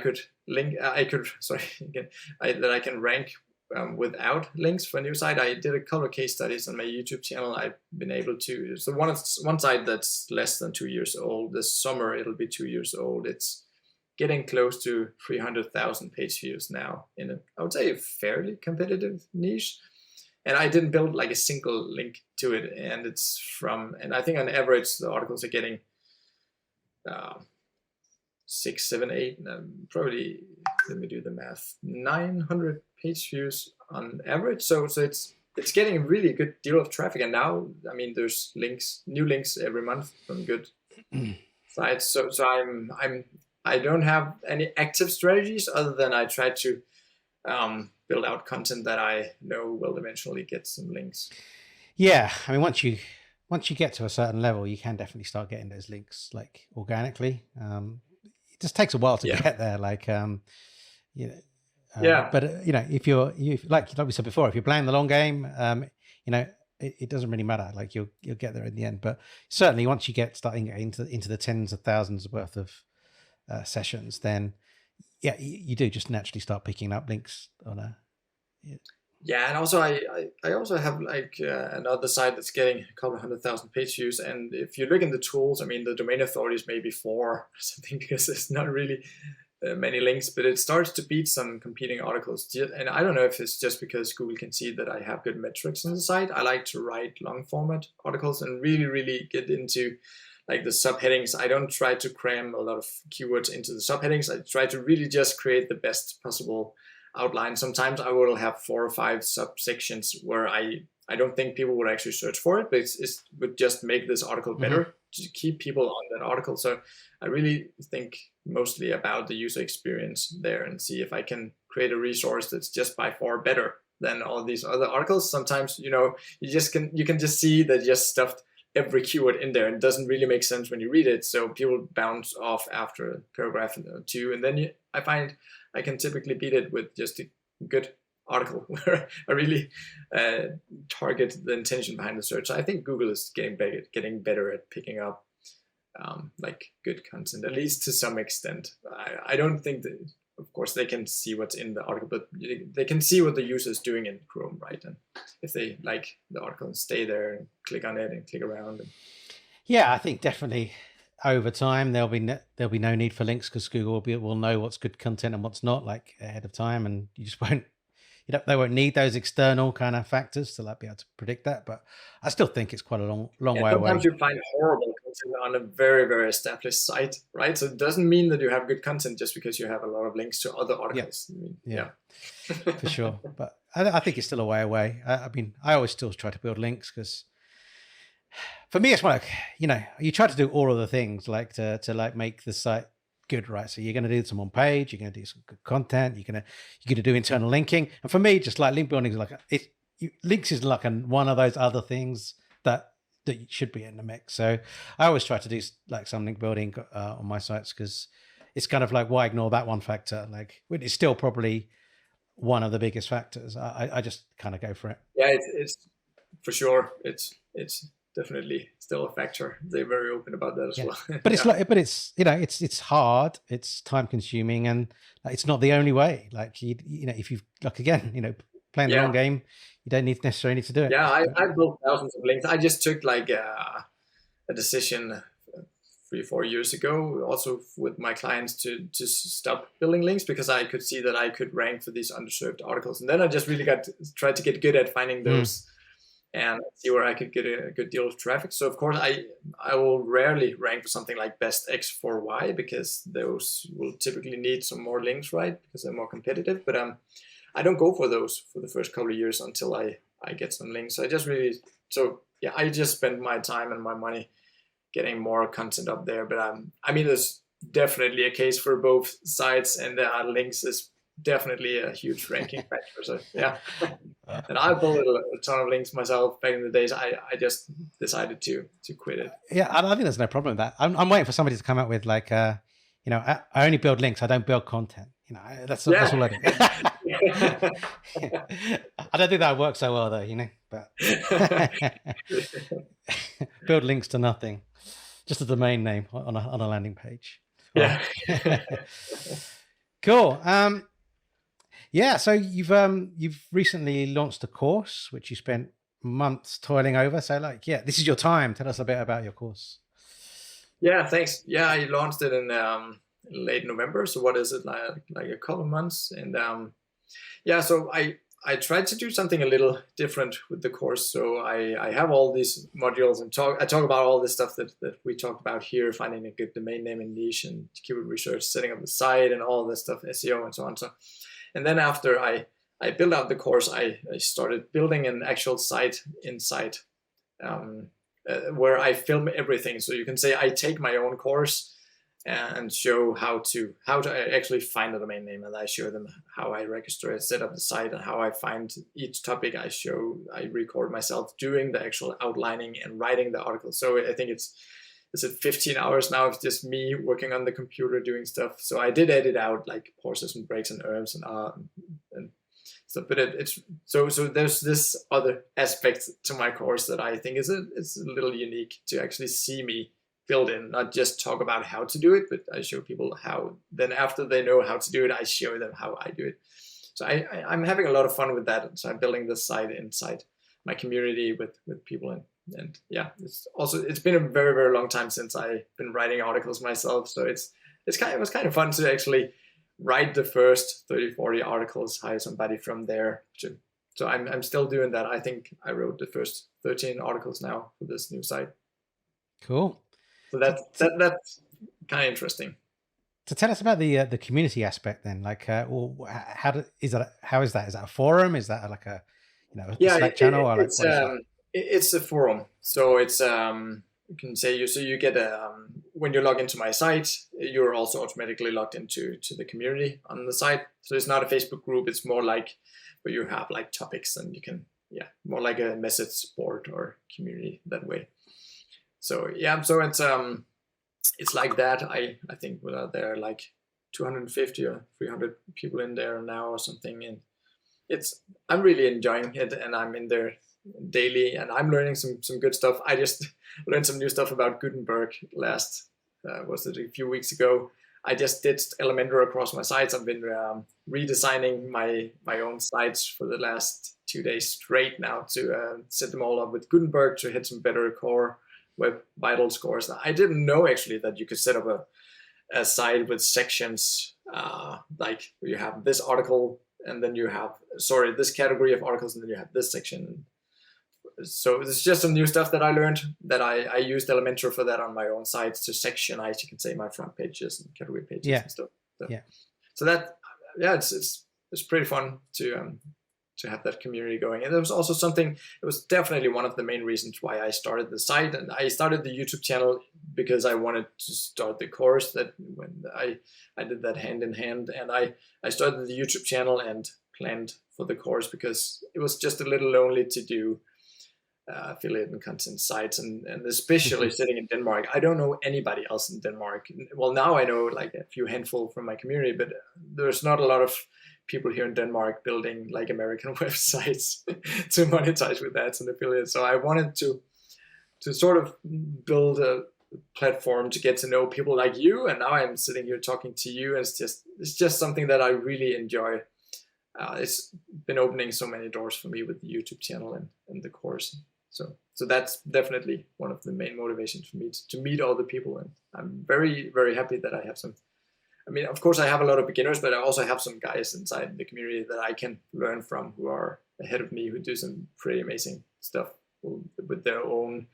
can rank without links for a new site, I did a couple of case studies on my YouTube channel. I've been able to, so one site that's less than 2 years old. This summer it'll be 2 years old. It's getting close to 300,000 page views now in a, I would say, a fairly competitive niche. And I didn't build like a single link to it. And and I think on average the articles are getting 6, 7, 8, probably, let me do the math, 900 page views on average. So it's getting a really good deal of traffic. And now, I mean, there's new links every month from good sites. So I don't have any active strategies other than I try to build out content that I know will eventually get some links. Yeah, I mean, once you get to a certain level, you can definitely start getting those links like organically. It just takes a while to get there, like But if you like we said before, if you're playing the long game, it doesn't really matter. Like you'll get there in the end. But certainly once you starting into the tens of thousands worth of sessions, then you do just naturally start picking up links on a. Yeah, and also I also have like another site that's getting a couple 100,000 page views, and if you look in the tools, I mean the domain authority is maybe 4 or something because there's not really many links, but it starts to beat some competing articles. And I don't know if it's just because Google can see that I have good metrics on the site. I like to write long format articles and really get into like the subheadings. I don't try to cram a lot of keywords into the subheadings. I try to really just create the best possible outline. Sometimes I will have 4 or 5 subsections where I don't think people would actually search for it, but it would just make this article better to keep people on that article. So I really think mostly about the user experience there and see if I can create a resource that's just by far better than all these other articles. Sometimes, you can just see that just stuffed every keyword in there and it doesn't really make sense when you read it. So people bounce off after a paragraph or 2. And then I find I can typically beat it with just a good article where I really target the intention behind the search. I think Google is getting better at picking up like good content, at least to some extent. I don't think that, of course, they can see what's in the article, but they can see what the user is doing in Chrome, right? And if they like the article and stay there and click on it and click around. Yeah, I think definitely over time there'll be no need for links because Google will know what's good content and what's not, like ahead of time, and you just won't. They won't need those external kind of factors to like be able to predict that. But I still think it's quite a long way away. Sometimes you find horrible content on a very, very established site, right? So it doesn't mean that you have good content just because you have a lot of links to other articles. Yeah. For sure. But I think it's still a way away. I mean, I always still try to build links because for me, it's like, you try to do all of the things like to like make the site good, right? So you're going to do some on page, you're going to do some good content, you're going to do internal linking. And for me, just like link building is like links is like one of those other things that should be in the mix. So I always try to do like some link building on my sites because it's kind of like, why ignore that one factor? Like it's still probably one of the biggest factors. I just kind of go for it. Yeah, it's for sure. It's definitely still a factor. They're very open about that as well. But it's it's hard, it's time consuming, and it's not the only way. Like if you've playing the long game, you don't necessarily need to do it. Yeah, I built thousands of links. I just took like a decision 3 or 4 years ago, also with my clients, to stop building links because I could see that I could rank for these underserved articles, and then I just really tried to get good at finding those and see where I could get a good deal of traffic. So of course I will rarely rank for something like best X for Y, because those will typically need some more links, right? Because they're more competitive. But I don't go for those for the first couple of years until I get some links. So I just spend my time and my money getting more content up there. But I mean, there's definitely a case for both sides, and links is definitely a huge ranking factor. So yeah. And I built a ton of links myself back in the days. I just decided to quit it. Yeah, I think there's no problem with that. I'm waiting for somebody to come up with like, I only build links. I don't build content. That's all I do. I don't think that would work so well though, but build links to nothing, just a domain name on a landing page. Yeah. Cool. Yeah, so you've recently launched a course which you spent months toiling over. So this is your time. Tell us a bit about your course. Yeah, thanks. Yeah, I launched it in late November. So what is it, like a couple of months? And so I tried to do something a little different with the course. So I have all these modules and I talk about all this stuff that we talked about here, finding a good domain name and niche and keyword research, setting up the site and all this stuff, SEO and so on. And then after I built out the course, I started building an actual site inside where I film everything. So you can say I take my own course and show how to actually find a domain name, and I show them how I register it, set up the site, and how I find each topic. I record myself doing the actual outlining and writing the article. So I think it's 15 hours now of just me working on the computer doing stuff. So I did edit out like pauses and breaks and herbs and stuff. But it's so there's this other aspect to my course that I think is a little unique, to actually see me build in, not just talk about how to do it, but I show people how. Then after they know how to do it, I show them how I do it. So I'm having a lot of fun with that. So I'm building this site inside my community with people and yeah, it's been a very, very long time since I've been writing articles myself. So it was kind of fun to actually write the first 30, 40 articles, hire somebody from there. So I'm still doing that. I think I wrote the first 13 articles now for this new site. Cool. So that's kind of interesting. So tell us about the community aspect then. Like, how is that? Is that a forum? Is that like a Slack channel? Or it's a forum. So it's you can say you get when you log into my site, you're also automatically logged into the community on the site. So it's not a Facebook group. It's more like where you have like topics, and you can more like a message board or community that way. So it's like that. I think there are like 250 or 300 people in there now or something, and I'm really enjoying it, and I'm in there daily, and I'm learning some good stuff. I just learned some new stuff about Gutenberg a few weeks ago. I just did Elementor across my sites. I've been redesigning my own sites for the last 2 days straight now to set them all up with Gutenberg to hit some better core Web Vital scores. I didn't know actually that you could set up a site with sections, like you have this article, and then you have this category of articles, and then you have this section. So it's just some new stuff that I learned, that I used Elementor for that on my own sites to sectionize, you can say, my front pages and category pages and stuff. So that it's pretty fun to have that community going. And there was also something, it was definitely one of the main reasons why I started the site. And I started the YouTube channel because I wanted to start the course. That when I did that hand in hand, and I started the YouTube channel and planned for the course because it was just a little lonely to do affiliate and content sites, and especially sitting in Denmark. I don't know anybody else in Denmark. Well, now I know like a few handful from my community, but there's not a lot of people here in Denmark building like American websites to monetize with ads and affiliates. So I wanted to sort of build a platform to get to know people like you, and now I'm sitting here talking to you, and it's just something that I really enjoy. It's been opening so many doors for me with the YouTube channel and the course. So that's definitely one of the main motivations for me, to meet all the people. And I'm very, very happy that I have some. I mean, of course, I have a lot of beginners, but I also have some guys inside the community that I can learn from, who are ahead of me, who do some pretty amazing stuff. with their own.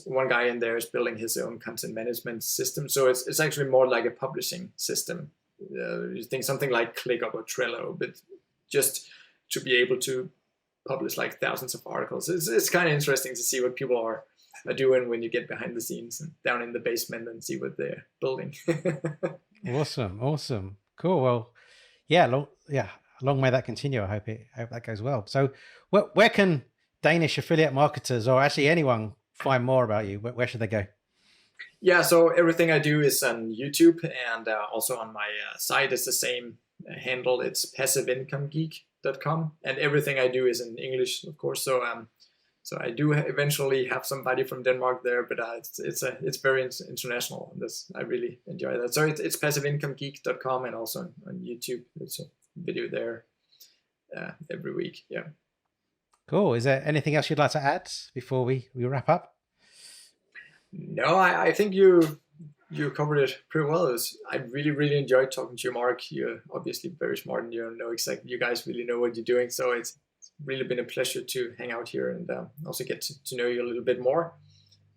One guy in there is building his own content management system, so it's actually more like a publishing system. You think something like ClickUp or Trello, but just to be able to publish like thousands of articles. It's kind of interesting to see what people are doing when you get behind the scenes and down in the basement and see what they're building. Awesome. Cool. Well, long may that continue. I hope that goes well. So where can Danish affiliate marketers, or actually anyone, find more about you? Where should they go? Yeah, so everything I do is on YouTube, and also on my site is the same handle. It's passiveincomegeek.com, and everything I do is in English, of course. So I do eventually have somebody from Denmark there, but it's very international. I really enjoy that. So it's passiveincomegeek.com, and also on YouTube. It's a video there every week. Yeah. Cool. Is there anything else you'd like to add before we wrap up? No, I think you covered it pretty well. I really enjoyed talking to you, Mark. You're obviously very smart, and you guys really know what you're doing. So it's really been a pleasure to hang out here and also get to know you a little bit more.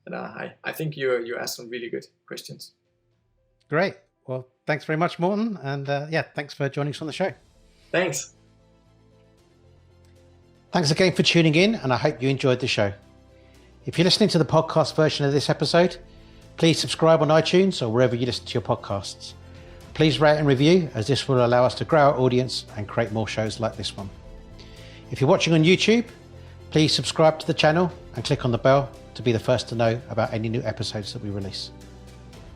And I think you asked some really good questions. Great. Well, thanks very much, Morten. And thanks for joining us on the show. Thanks. Thanks again for tuning in, and I hope you enjoyed the show. If you're listening to the podcast version of this episode, please subscribe on iTunes or wherever you listen to your podcasts. Please rate and review, as this will allow us to grow our audience and create more shows like this one. If you're watching on YouTube, please subscribe to the channel and click on the bell to be the first to know about any new episodes that we release.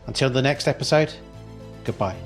Until the next episode, goodbye.